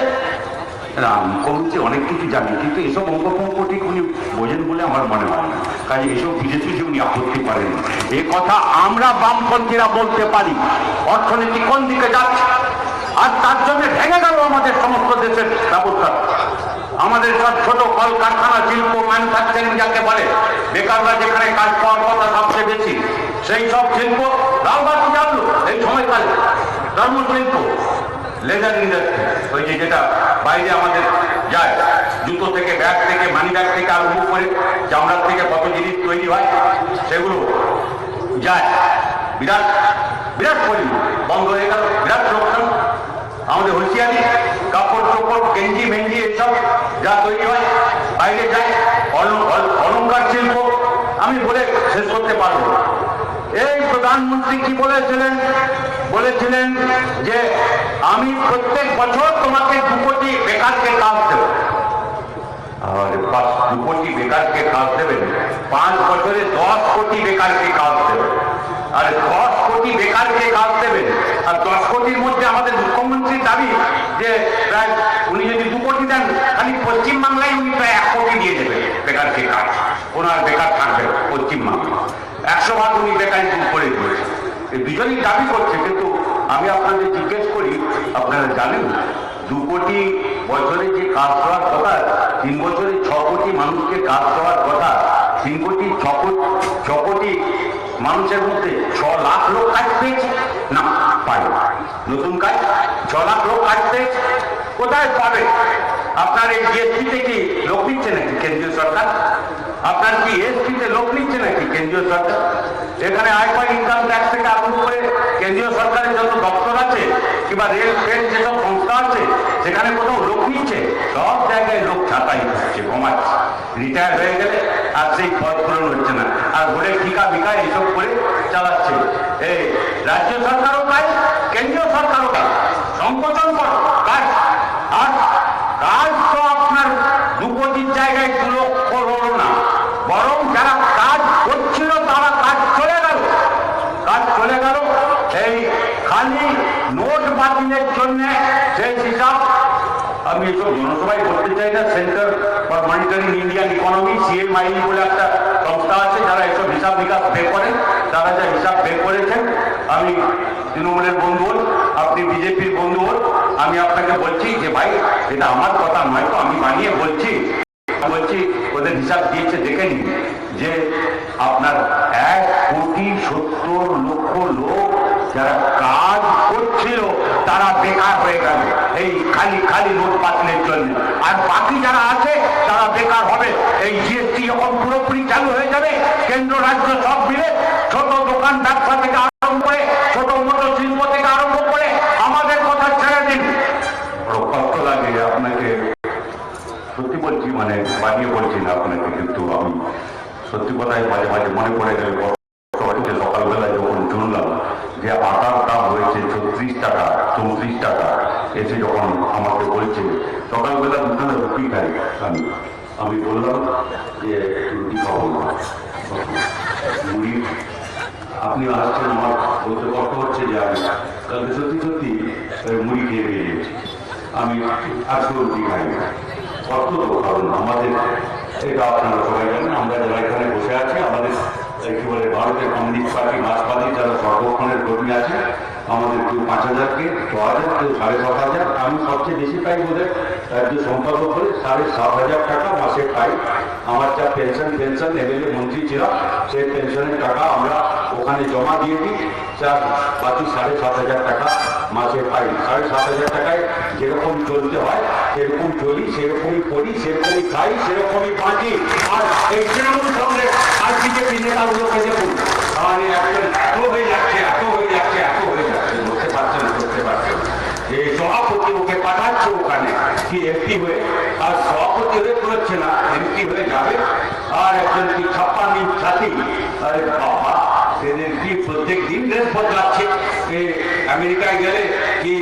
[SPEAKER 2] মুখ্যমন্ত্রী অনেক কিছু জানেন, কিন্তু এসব অঙ্কটি উনি বোঝেন বলে আমার মনে হয় না। কাজে এসব বিদেশি উনি আপত্তি করেন, এ কথা আমরা বামপন্থীরা বলতে পারি। অর্থনীতি কোন দিকে যাচ্ছে, আর তার জন্য ভেঙে গেল আমাদের সমস্ত দেশের ব্যবস্থা। আমাদের সব ছোট কলকারখানা, শিল্প, ম্যানুফ্যাকচারিং যাকে বলে, বেকাররা যেখানে কাজ পাওয়ার কথা সবচেয়ে বেশি, সেই সব শিল্প লালবাতি জানলো এই সময়কালে। ধর্মশিল্প, লেদার ইন্ডাস্ট্রি, ওই যে যেটা বাইরে আমাদের যায়, জুতো থেকে, ব্যাগ থেকে, মানি ব্যাগ থেকে আরম্ভ করে চামড়ার থেকে কত জিনিস তৈরি হয়, সেগুলো যায়। বিরাট বিরাট পরিমাণ বন্ধ হয়ে গেল, বিরাট লোকসান। আমাদের হুঁশিয়ারি, কাপড় চোপড়, গেঞ্জি মেঞ্জি এসব যা তৈরি হয় বাইরে যায়। অলঙ্কার শিল্প আমি বলে শেষ করতে পারবো। এই প্রধানমন্ত্রী কি বলেছিলেন যে আমি প্রত্যেক বছর তোমাকে 2 কোটি বেকারকে কাজ দেব। আর 2 কোটি বেকারকে কাজ দেবেন, 5 বছরে 10 কোটি বেকারকে কাজ দেবেন। আর 10 কোটি বেকারকে কাজ দেবেন, আর 10 কোটির মধ্যে আমাদের মুখ্যমন্ত্রীর দাবি যে প্রায় উনি যদি 2 কোটি দেন, খালি পশ্চিমবাংলায় উনি প্রায় 1 কোটি দিয়ে দেবেন বেকারকে কাজ। ওনার বেকার থাকবে পশ্চিমবাংলা, 100 উনি বেকারি দূর করে দিয়েছে। এই দুজনই দাবি করছে, কিন্তু আমি আপনাদের জিজ্ঞেস করি, আপনারা জানেন 2 কোটি বছরে যে কাজ দেওয়ার কথা, 3 বছরে 6 কোটি মানুষকে কাজ দেওয়ার কথা, 3 কোটি 6 কোটি মানুষের মধ্যে 6 লাখ লোক কাজ পেয়েছে না, পায় নতুন কাজ। 6 লাখ লোক কাজ পেয়েছে, কোথায় পাবে? আপনার এই জিএসটিতে কি লোক দিচ্ছে নাকি কেন্দ্রীয় সরকার? আপনার কি এসপিতে লোক নিচ্ছে নাকি কেন্দ্রীয় সরকার? এখানে আয়কর ইনকাম ট্যাক্স থেকে আরম্ভ করে কেন্দ্রীয় সরকারের যত দপ্তর আছে কিংবা রেল ট্রেন যেসব সংস্থা আছে সেখানে কোথাও লোক নিচ্ছে? সব জায়গায় লোক ছাঁটাই হচ্ছে, কমাচ্ছে। রিটায়ার হয়ে গেলে আর সেই পদ পূরণ হচ্ছে না, আর ঘুরে ঠিকা বিকা এইসব করে চালাচ্ছে। এই রাজ্য সরকারও কাজ, কেন্দ্রীয় সরকারও কাজ, সংকোচন করো কাজ। আর কাজ তো আপনার 2 কোটির জায়গায় 2 লক্ষ হলো না, বরং যারা কাজ করছিল তারা কাজ চলে গেল, কাজ চলে গেল। এই খালি নোট বাতিলের জন্য সেই হিসাব আমি এসব জনসভায় করতে চাই না। Centre for monitoring Indian economy, CMI বলে একটা সংস্থা আছে যারা এসব হিসাব নিকাশ বের করেন, তারা যা হিসাব বের করেছেন, আমি তৃণমূলের বন্ধু হন, আপনি বিজেপির বন্ধু হন, আমি আপনাকে বলছি যে ভাই এটা আমার কথা নয় তো, আমি বানিয়ে বলছি ওদের হিসাব দিয়েছে দেখে নিন যে আপনার 1,70,00,000 লোক যারা কাজ করছিল তারা বেকার হয়ে গেল এই খালি নোট বাতিলের জন্য। আর বাকি যারা আছে তারা বেকার হবে। এই জিএসটি যখন পুরোপুরি চালু হয়ে যাবে, কেন্দ্র রাজ্য সব মিলে, ছোট দোকান ব্যবসা থেকে আরম্ভ করে, ছোট মোটর শিল্প থেকে আরম্ভ করে আমাদের কথা ছেড়ে দিন। বড় কষ্ট লাগে আপনাকে সত্যি বলছি, মানে বানিয়ে বলছি না আপনাকে, কিন্তু আমি সত্যি কথাই মাঝে মাঝে মনে পড়ে গেলে সকালবেলায় যখন শুনলাম যে আটার দাম হয়েছে 36 টাকা 34 টাকা, এসে যখন আমাকে বলছে সকালবেলা দুখানে রুটি খাই, আমি বললাম যে রুটি খাবো না, মুড়ি। আপনি আসছেন, আমার বলতে কষ্ট হচ্ছে যে আমি কালকে সত্যি মুড়ি খেয়ে বেরিয়েছি, আমি আজকে রুটি খাই না। কষ্ট তো, কারণ আমাদের এটা আপনারা সবাই জানেন, আমরা যারা এখানে বসে আছি, আমাদের কি বলে ভারতের কমিউনিস্ট পার্টি, মার্ক্সবাদী যারা সর্বক্ষণের কর্মী আছে, আমাদের কেউ 5,000, কেউ 6,000, কেউ 7,500, আমি সবচেয়ে বেশি পাই বোধহয় রাজ্য সম্পাদক করে 7,500 টাকা মাসে পাই। আমার যা পেনশন MLA মন্ত্রী ছিলাম, সেই পেনশনের টাকা আমরা ওখানে জমা দিয়ে দিই, বাকি 7,500 টাকা মাসে পাই। 7,500 টাকায় যেরকম চলতে হয় সেরকম চলি, সেরকমই পড়ি, সেরকমই খাই, সেরকমই বাঁচি। আর এই তৃণমূল কংগ্রেস আর বিজেপি নেতাগুলোকে দেখুন, মানে একজন এত হয়ে যাচ্ছে করতে পারছেন এই সভাপতি ওকে পাঠাচ্ছে ওখানে কি এমপি হয়ে, আর সভাপতি হয়ে করছে না, এমপি হয়ে যাবে। আর একজন কি 56 ইঞ্চ ছাতি, আরে বাবা, এদের কি প্রত্যেক দিন ড্রেস বদলাচ্ছে। আমেরিকায় গেলে কি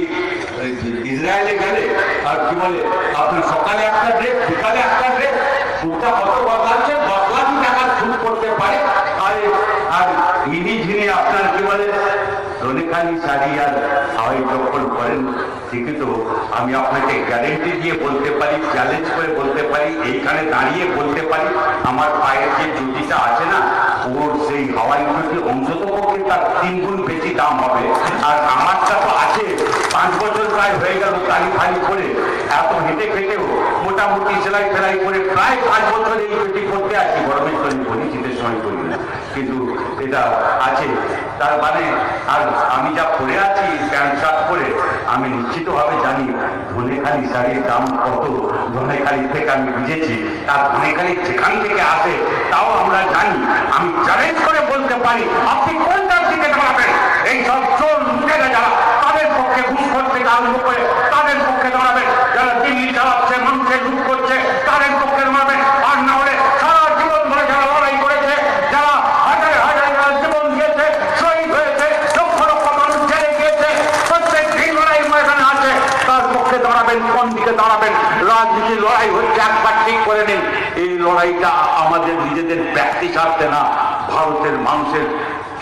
[SPEAKER 2] ইসরায়েলে গেলে আর কি বলে আপনার সকালে একটা ড্রেস, বিকালে একটা ড্রেস, সুটটা কত বদলাচ্ছে, 10 লাখ টাকার সুট করতে পারে। আর ইনি ঝিনি আপনার কি বলে রোনেখালি শাড়ি আর হাওয়াই চপ্পল করেন, ঠিকই তো। আমি আপনাকে গ্যারেন্টি দিয়ে বলতে পারি, চ্যালেঞ্জ করে বলতে পারি, এইখানে দাঁড়িয়ে বলতে পারি, আমার পায়ের যে জুতিটা আছে না, ওর সেই হাওয়াই জুতি অন্তত পক্ষে তার 3 গুণ বেশি দাম হবে। আর আমারটা তো আছে, 5 বছর প্রায় হয়ে গেল কালি ফালি করে, এত হেঁটে ফেটেও মোটামুটি সেলাই ফেলাই করে প্রায় 5 বছর এই পেটি করতে আছি। গরমের সময় করি, শীতের সময় করি না, কিন্তু এটা আছে। তার মানে আর আমি যা পরে আছি প্যান্ট শার্ট পরে, আমি নিশ্চিতভাবে জানি ধনেখালি শাড়ির দাম কত। ধনেখালি থেকে আমি বুঝেছি, তার ধনেখালি যেখান থেকে আসে তাও আমরা জানি। আমি চ্যালেঞ্জ করে বলতে পারি, আপনি কোনটার দিকে দাঁড়াবেন? এই সব চোর লুটেরা যারা, তাদের পক্ষে ঘুষখোর থেকে আরম্ভ করে তাদের পক্ষে দাঁড়াবেন। যারা দিল্লি চালাচ্ছে, মানুষের লুট করছে, তাদের পক্ষে দাঁড়াবেন। আর না হলে সারা জীবন ধরে যারা লড়াই করেছে, যারা হাজার হাজার জীবন দিয়েছে, শহীদ হয়েছে, লক্ষ লক্ষ মানুষ জেলে গিয়েছে, প্রত্যেক দিন লড়াই ময়দানে আছে, তার পক্ষে দাঁড়াবেন। কোন দিকে দাঁড়াবেন? রাজনীতি লড়াই হচ্ছে, একবার ঠিক করে নিন, এই লড়াইটা আমাদের নিজেদের ব্যক্তি স্বার্থে না, ভারতের মানুষের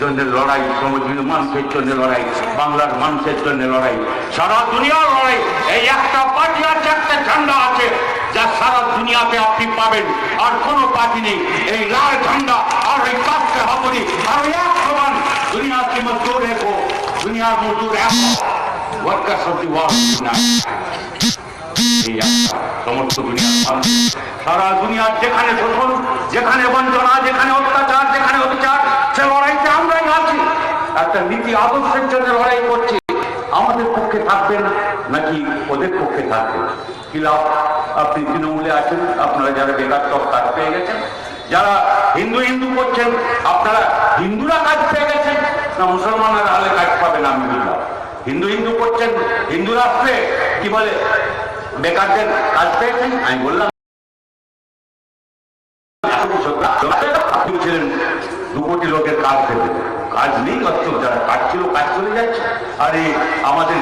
[SPEAKER 2] জন্য লড়াই, শ্রমজীবী মানুষের জন্য লড়াই, বাংলার মানুষের জন্য লড়াই, সারা দুনিয়ার লড়াই। এই একটা পার্টি আছে, একটা ঝান্ডা আছে, যা সারা দুনিয়াতে আপনি পাবেন, আর কোনো পার্টি নেই। এই লাল ঝান্ডা আর ওই কাস্তে হাবুরি আর ওই এক সমান দুনিয়া কি মজদুর দেখো, দুনিয়ার মজদুর এক ওয়ার্কার্স অফ দি ওয়ার্ল্ড। সমস্ত দুনিয়ার মানুষ, সারা দুনিয়ার যেখানে শোষণ, যেখানে বঞ্চনা, যেখানে অত্যাচার, যেখানে অবিচার, সে লড়াইতে আমরাই আছি। একটা নীতি আদর্শের জন্য লড়াই করছি।
[SPEAKER 4] আমাদের পক্ষে থাকবেন নাকি ওদের পক্ষে থাকবেন? কি লাভ? আপনি তৃণমূলে আছেন, আপনারা যারা বেকারত্ব কাজ পেয়ে গেছেন, যারা হিন্দু হিন্দু করছেন আপনারা হিন্দুরা কাজ পেয়ে গেছেন, না মুসলমানরা হলে কাজ পাবেন? আমি বুঝলাম হিন্দু হিন্দু করছেন, হিন্দু রাষ্ট্রে কি বলে বেকারদের কাজ পেয়েছেন। আমি বললাম আপনি ছিলেন 2 কোটি লোকের কাজ দেবেন, কাজ নেই, অর্থ যারা কাজ ছিল কাজ চলে যাচ্ছে। আর এই আমাদের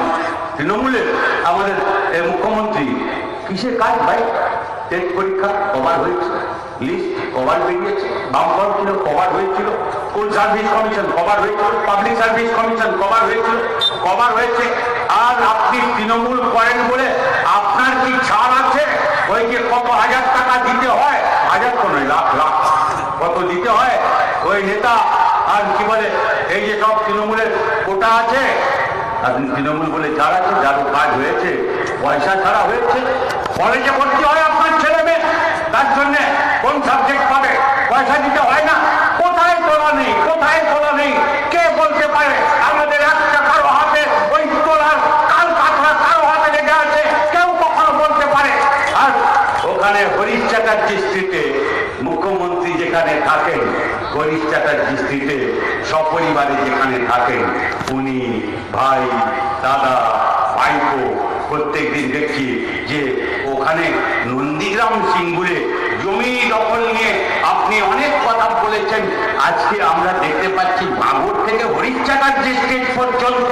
[SPEAKER 4] তৃণমূলের আমাদের মুখ্যমন্ত্রী কিসের কাজ ভাই? টেস্ট পরীক্ষা কভার হয়েছে, লিস্ট কভার বেরিয়েছে, বামফ্রন্ট ছিল কভার হয়েছিল, স্কুল সার্ভিস কমিশন কভার হয়েছিল, পাবলিক সার্ভিস কমিশন কভার হয়েছিল, কভার হয়েছে। আর আপনি তৃণমূল করেন বলে আপনার কি ছাড় আছে? ওই যে কত হাজার টাকা দিতে হয়, হাজার তো নয়, লাখ লাখ কত দিতে হয় ওই নেতা আর কি বলে এই যে সব তৃণমূলের কোটা আছে, আপনি তৃণমূল বলে ছাড় আছে, যারও কাজ হয়েছে পয়সা ছাড়া হয়েছে। কলেজে ভর্তি হয় আপনার ছেলে মেয়ে, তার জন্যে কোন সাবজেক্ট পাবে? পয়সা দিতে হয় না। কোথায় তোলা নেই, কোথায় তোলা নেই কে বলতে পারে? আমাদের একটা কারো হাতে ওই তোলার কাল কাঠরা কারো হাতে লেগে আছে, কেউ কখনো বলতে পারে? আর ওখানে হরিশ চ্যাটার্জি স্ট্রিটে মুখ্যমন্ত্রী যেখানে থাকেন, হরিশ চ্যাটার্জি স্ট্রিটে সপরিবারে যেখানে থাকেন, উনি ভাই দাদা ভাইপো প্রত্যেকদিন দেখছি যে ওখানে নন্দীগ্রাম সিঙ্গুরে জমি দখল নিয়ে আপনি অনেক কথা বলেছেন। আজকে আমরা দেখতে পাচ্ছি ভাঙড় থেকে হরিশ চ্যাটার্জি স্ট্রিট পর্যন্ত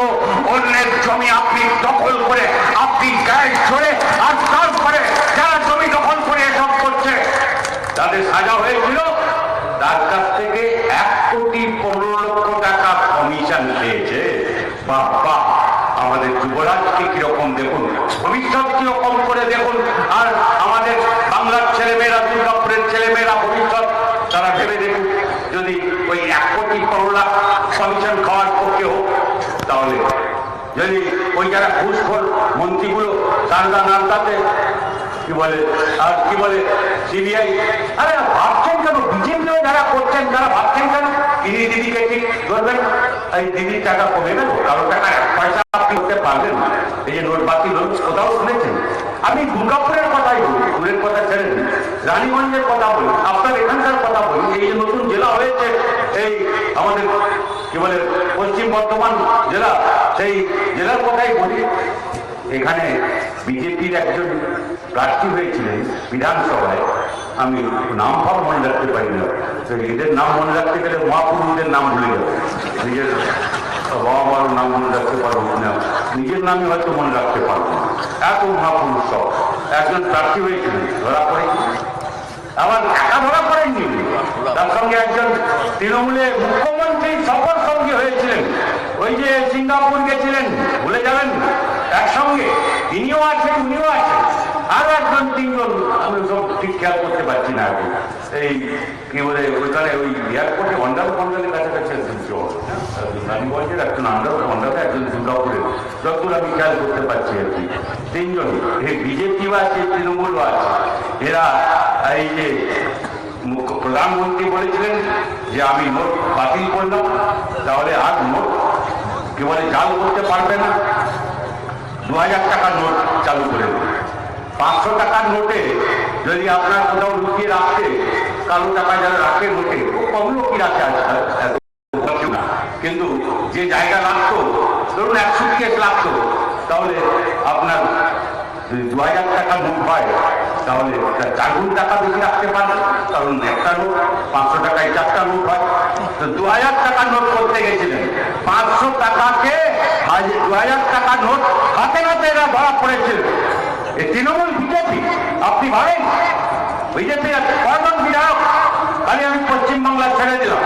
[SPEAKER 4] অন্যের জমি আপনি দখল করে আপনি গ্যাস ছড়ে আর তারপরে যারা জমি দখল করে এসব করছে তাদের সাজা হয়েছিল, তার কাছ থেকে 1,15,00,000 টাকা কমিশন খেয়েছে। বাহ বাহ, আমাদের যুবরাজকে কিরকম দেখুন, ভবিষ্যৎ কিরকম করে দেখুন। আর আমাদের বাংলার ছেলেমেয়েরা, দুর্গাপুরের ছেলেমেয়েরা ভবিষ্যৎ তারা ভেবে দেখুন, যদি ওই 1,15,00,000 কমিশন খাওয়ার পক্ষে হোক, তাহলে যদি ওই যারা ঘুষখোর মন্ত্রীগুলো সারদা নারদাতে কি বলে আর কি বলে সিবিআই, আরে ভাবছেন কেন? বিজেপিও যারা করছেন তারা ভাবছেন কেন ইনি দিদিকে ঠিক ধরবেন? এই দিদির টাকা কমে গেল, কারো টাকা 1 পয়সা আপনি করতে পারবেন? এই যে নোট বাতিল হল, কোথাও শুনেছেন? আমি দুর্গাপুরের কথাই বলি, দূরের কথা ছেড়ে দিন, রানীগঞ্জের কথা বলি, আপনার এখানকার কথা বলি। এই যে নতুন জেলা হয়েছে এই আমাদের কি বলে পশ্চিম বর্ধমান জেলা, সেই জেলার কথাই বলি। এখানে বিজেপির একজন প্রার্থী হয়েছিলেন বিধানসভায়, আমি নাম ফাম মনে রাখতে পারি না, এদের নাম মনে রাখতে গেলে মহাপুরুষদের নাম ভুলে যাবো, নিজের বাবা মার নাম মনে রাখতে পারবো না, নিজের নামই হয়তো মনে রাখতে পারবো না, এত মহাপুরুষ সব। একজন প্রার্থী হয়েছিলেন, ধরা পড়েনি, আবার একা ধরা পড়েননি, তার সঙ্গে একজন তৃণমূলের মুখ্যমন্ত্রী সফর সঙ্গে হয়েছিলেন, ওই যে সিঙ্গাপুর গেছিলেন, ভুলে যাবেন, একসঙ্গে ইনিও আছেন উনিও আছেন, আরো একজন 3জন, আমি সব ঠিক খেয়াল করতে পারছি না। আগে এই কি বলে ওইখানে ওই এয়ারপোর্টে অন্ডার মন্ডলের কাছাকাছি একজন রানীগঞ্জের, একজন আন্ডার মন্ডলে, একজন দুর্গাপুরের, যতদূর আমি খেয়াল করতে পারছি আর কি 3জনই। এই বিজেপিও আছে, তৃণমূলও আছে। এরা এই যে প্রধানমন্ত্রী বলেছিলেন যে আমি নোট বাতিল করলাম, তাহলে আর নোট কি বলে জাল করতে পারবে না, 2000 টাকার নোট চালু করে দেবে। 500 টাকার নোটে যদি আপনার কোথাও লুকিয়ে রাখতে, কালো টাকা যারা রাখে নোটে, কম লোকই রাখে না, কিন্তু যে জায়গা লাগতো, ধরুন 1 সুটকেস লাগতো, তাহলে আপনার যদি 2000 টাকার নোট হয়, তাহলে 4 গুণ টাকা বেশি রাখতে পারবেন, কারণ একটা নোট 500 টাকায় 4টা নোট হয়। তো 2000 টাকার নোট করতে গেছিলেন, 500 টাকাকে 2000 টাকার নোট হাতে হাতে এরা ধরা পড়েছিল। এই তৃণমূল বিজেপি, আপনি ভাবেন বিজেপি কয়জন বিধায়ক খালি আমি পশ্চিমবাংলা ছেড়ে দিলাম,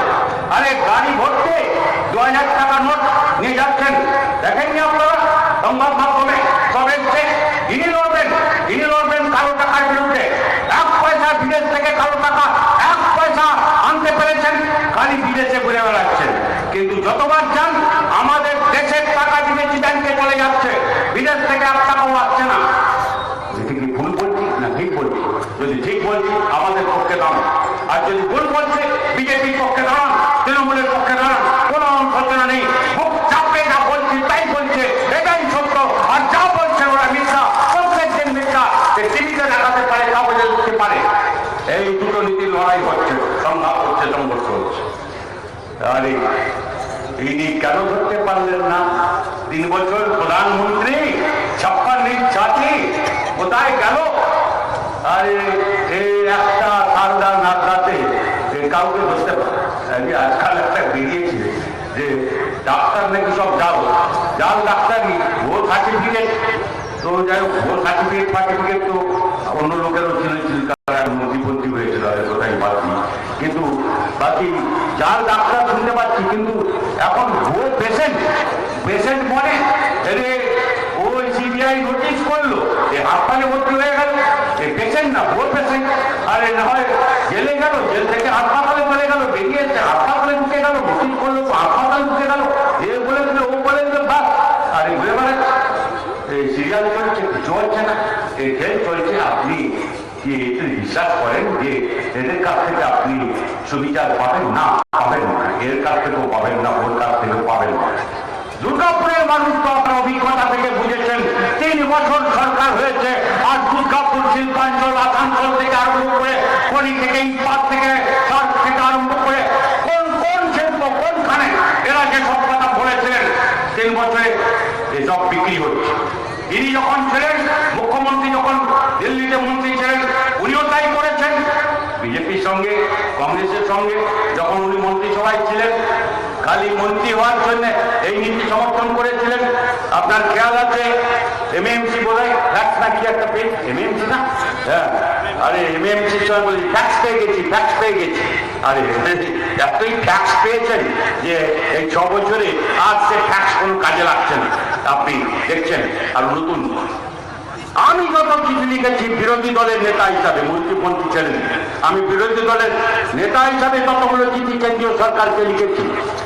[SPEAKER 4] আরে গাড়ি ভর্তি 2000 টাকা নোট নিয়ে যাচ্ছেন, দেখেননি আপনারা সংবাদ মাধ্যমে সব এসছে। ইনি লড়বেন কালো টাকার বিরুদ্ধে, 1 পয়সা বিদেশ থেকে কালো টাকা 1 পয়সা আনতে পেরেছেন, খালি বিদেশে ঘুরে বেড়াচ্ছেন। কিন্তু যতবার যান আমাদের দেশের টাকা বিদেশি ব্যাংকে চলে যাচ্ছে, বিদেশ থেকে 1 টাকাও আসছে না। ভুল বলছি না ঠিক বলছি? যদি ঠিক বলছি আমাদের পক্ষে দাঁড়ান, আর যদি ভুল বলছে বিজেপির পক্ষে দাঁড়ান, তৃণমূলের পক্ষে দাঁড়ান, কোনো সচেতনা নেই, মুখ চাপে না বলছি তাই বলছে, এটাই টিভিতে দেখাতে পারে, কাগজে লিখতে পারে। এই দুটো নীতির লড়াই হচ্ছে, সংঘাত হচ্ছে, সংঘর্ষ হচ্ছে। আরে ইনি কেন ধরতে পারলেন না? 3 বছর প্রধানমন্ত্রী, 56 ছাত্রী কোথায় গেল? আরে এই একটা সারদা নাচতে কাউকে ধরতে পারে। আজকাল একটা বেরিয়েছে যে ডাক্তার নাকি সব জাল ডাক্তারই, ভোট সার্টিফিকেট তো যাই হোক, ভোট সার্টিফিকেট তো অন্য লোকেরও ছিল, মন্ত্রী হয়েছিল, কোথায় বাকি। কিন্তু বাকি যার ডাক্তার শুনতে পাচ্ছি, কিন্তু এখন ভুয়ো পেশেন্ট মনে ওই সিবিআই নোটিশ করলো, হাসপাতালে ভর্তি হয়ে গেল, পেশেন্ট না, ভুয়ো পেশেন্ট। আরে না হয় জেলে গেল, জেল থেকে হাসপাতালে চলে গেল, বেরিয়েছে, হাসপাতালে ঢুকে গেল, নোটিশ করলো, হাসপাতালে ঢুকে গেল, এ বলে দিল, ও বলে দিল, বাস। আরে ঘুরে বেড়াচ্ছে, এই সিরিয়াল চলছে, কিছু হচ্ছে না, এই খেল চলছে। আপনি কি এতে বিশ্বাস করেন যে এদের কাছ থেকে আপনি সুবিচার পাবেন? না, পাবেন না। এর কাছ থেকেও পাবেন না, ওর কাছ থেকেও পাবেন না। দুর্গাপুরের মানুষ তো আপনার অভিজ্ঞতা থেকে বুঝেছেন, 3 বছর সরকার হয়েছে, আর দুর্গাপুর, শিল্পাঞ্চল, আসানসোল থেকে আরম্ভ করে, খনি থেকে, ইস্পাত থেকে, সার্ক থেকে আরম্ভ করে, কোন শিল্প কোনখানে এরা যে সব কথা বলেছিলেন, 3 বছরে এসব বিক্রি হচ্ছে। তিনি যখন ছিলেন মুখ্যমন্ত্রী, যখন দিল্লিতে মন্ত্রী ছিলেন, উনিও তাই করেছেন। বিজেপির সঙ্গে, কংগ্রেসের সঙ্গে যখন উনি মন্ত্রিসভায় ছিলেন, খালি মন্ত্রী হওয়ার জন্য এই নীতি সমর্থন করেছিলেন। আপনার খেয়াল আছে, এমএমসি বোধহয় ট্যাক্স না কি একটা পেয়ে, এমএমসি না, হ্যাঁ, আরে এমএমসির সঙ্গে বলি ট্যাক্স পেয়ে গেছি। আরে এতই ট্যাক্স পেয়েছেন যে এই 6 বছরে আজ সে ট্যাক্স কোনো কাজে লাগছে না, আপনি দেখছেন। আর নতুন আমি যত চিঠি লিখেছি বিরোধী দলের নেতা হিসাবে, মন্ত্রী ছিলেন, আমি বিরোধী দলের নেতা হিসাবে ততগুলো চিঠি কেন্দ্রীয় সরকারকে লিখেছি।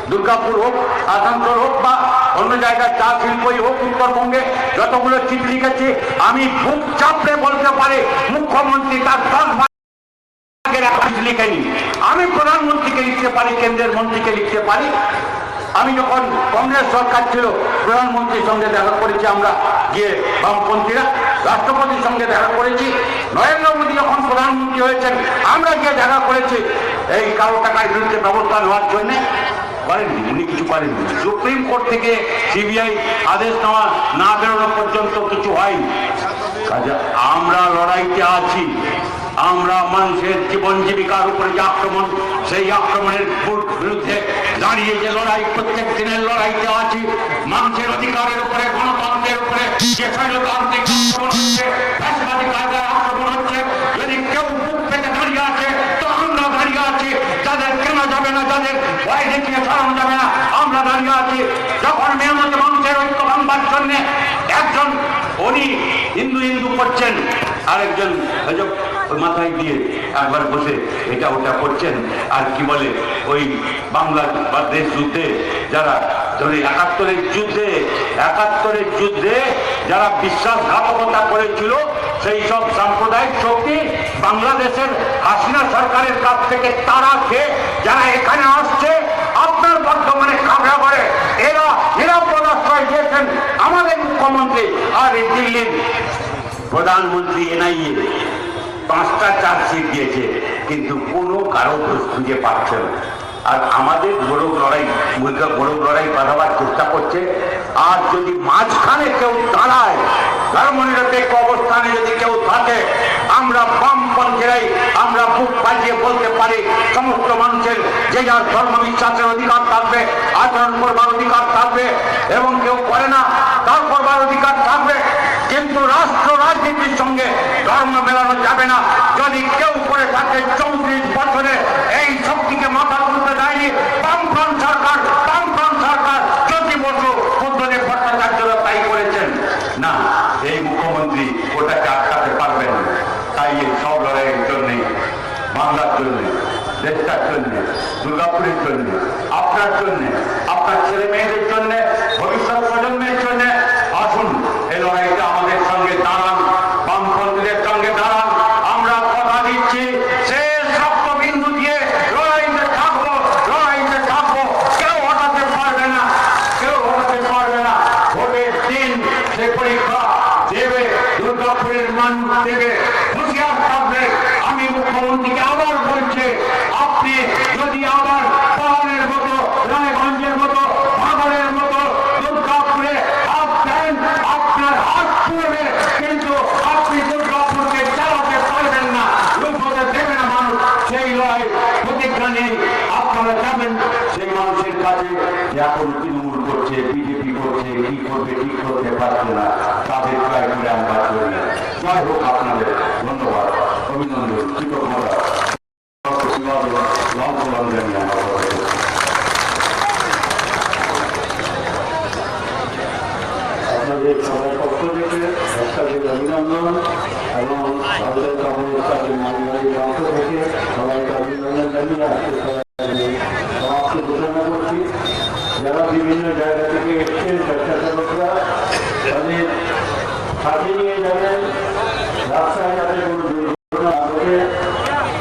[SPEAKER 4] দুর্গাপুর হোক, আসানসোল হোক, বা অন্য জায়গায় চা শিল্পই হোক, উত্তরবঙ্গে যতগুলো চিঠি লিখেছি, আমি বুক চাপড়ে বলতে পারি মুখ্যমন্ত্রী তার 10 ভাগের 1 লিখেনি। আমি প্রধানমন্ত্রীকে লিখতে পারি, কেন্দ্রের মন্ত্রীকে লিখতে পারি। আমি যখন কংগ্রেস সরকার ছিল, প্রধানমন্ত্রীর সঙ্গে দেখা করেছি আমরা গিয়ে, বামপন্থীরা, রাষ্ট্রপতির সঙ্গে দেখা করেছি। নরেন্দ্র মোদী যখন প্রধানমন্ত্রী হয়েছেন, আমরা গিয়ে দেখা করেছি এই কালো টাকার বিরুদ্ধে ব্যবস্থা নেওয়ার জন্য। করেননি, উনি কিছু করেননি। সুপ্রিম কোর্ট থেকে সিবিআই আদেশ নেওয়া না বেরোনো পর্যন্ত কিছু হয়নি। কাজে আমরা লড়াইতে আছি। আমরা মানুষের জীবন জীবিকার উপরে যে আক্রমণ, সেই আক্রমণের বিরুদ্ধে দাঁড়িয়ে যে লড়াই, প্রত্যেক দিনের লড়াইতে আছি। মানুষের অধিকারের উপরে, গণতন্ত্রের উপরে যে স্বৈরতান্ত্রিক আক্রমণ হচ্ছে, ফ্যাসিবাদী কায়দার আক্রমণ হচ্ছে, যদি কেউ বুক পেতে দাঁড়িয়ে আছে, তো আমরা দাঁড়িয়ে আছি। যাদের কেনা যাবে না, যাদের ভয় দেখিয়ে সরানো যাবে না, আমরা দাঁড়িয়ে আছি। যখন মেহনতি মানুষের ঐক্য ভাঙবার জন্য একজন উনি হিন্দু করছেন, আরেকজন মাথায় দিয়ে একবার বসে এটা ওটা করছেন। আর কি বলে, ওই বাংলাদেশ যুদ্ধে যারা ধরে 71-এর যুদ্ধে যারা বিশ্বাসঘাতকতা করেছিল, সেই সব সাম্প্রদায়িক শক্তি বাংলাদেশের হাসিনা সরকারের কাছ থেকে তারা খেয়ে যারা এখানে আসছে, আপনার বর্তমানে খাগড়া করে, এরা নিরাপদ আশ্রয় দিয়েছেন আমাদের মুখ্যমন্ত্রী। আর এই দিল্লির প্রধানমন্ত্রী এনআইএ 5টা চার্জশিট দিয়েছে, কিন্তু কোনো কারো দোষ খুঁজে পাচ্ছে না। আর আমাদের বড় লড়াই বাঁধাবার চেষ্টা করছে। আর যদি মাঝখানে কেউ দাঁড়ায়, ধর্মনিরপেক্ষ অবস্থানে যদি কেউ থাকে, আমরা বামপন্থীরাই আমরা বুক বাজিয়ে বলতে পারি, সমস্ত মানুষের যে যার ধর্ম বিশ্বাসের অধিকার থাকবে, আচরণ করবার অধিকার থাকবে, এবং কেউ করে না তার করবার অধিকার থাকবে। কিন্তু রাষ্ট্র রাজনীতির সঙ্গে ধর্ম মেলানো যাবে না। যদি কেউ করে থাকে 34 বছরে এই শক্তিকে মাথা তুলতে দেয়নি বামফ্রন্ট সরকার, জ্যোতি বসু, বুদ্ধদেব ভট্টাচার্যরা তাই করেছেন না। এই মুখ্যমন্ত্রী ওটাকে আটকাতে পারবেন না। তাই এই সব লড়াইয়ের জন্যে, বাংলার জন্য, দেশটার জন্য, দুর্গাপুরের জন্য, আপনার জন্য, আপনার ছেলে মেয়েদের জন্য, ভবিষ্যৎ প্রজন্মের জন্য আসুন এই লড়াইটা আমাদের সঙ্গে দাঁড়ান, বামপন্থীদের সঙ্গে দাঁড়ান। আমরা কথা দিচ্ছি, শেষ রক্তবিন্দু দিয়ে লড়াইতে থাকবো। কেউ হটাতে পারবে না। ভোটের দিন সে পরীক্ষা দেবে, দুর্গাপুরের মানুষ দেবে। এখন তৃণমূল করছে, বিজেপি করছে, কি করবে ঠিক করতে পারছে না, তাদের ট্রাই করে আমরা করি না। জয় হোক আপনাদের, ধন্যবাদ, অভিনন্দন, কৃতজ্ঞতা, লাল গোলাম জানিয়ে আমার কথা বলছি।
[SPEAKER 3] আপনাদের সবার পক্ষ থেকে একটা অভিনন্দন এবং ভারতের কমিউনিস্ট পার্টির মানবাড়ির পক্ষ থেকে সবাইকে অভিনন্দন জানিয়ে আজকে সমাপ্ত ঘোষণা করছি। যারা বিভিন্ন জায়গা থেকে এসছেন স্বেচ্ছাসেবকরা তাদের সাথে নিয়ে যাবেন, রাস্তায় যাতে কোনো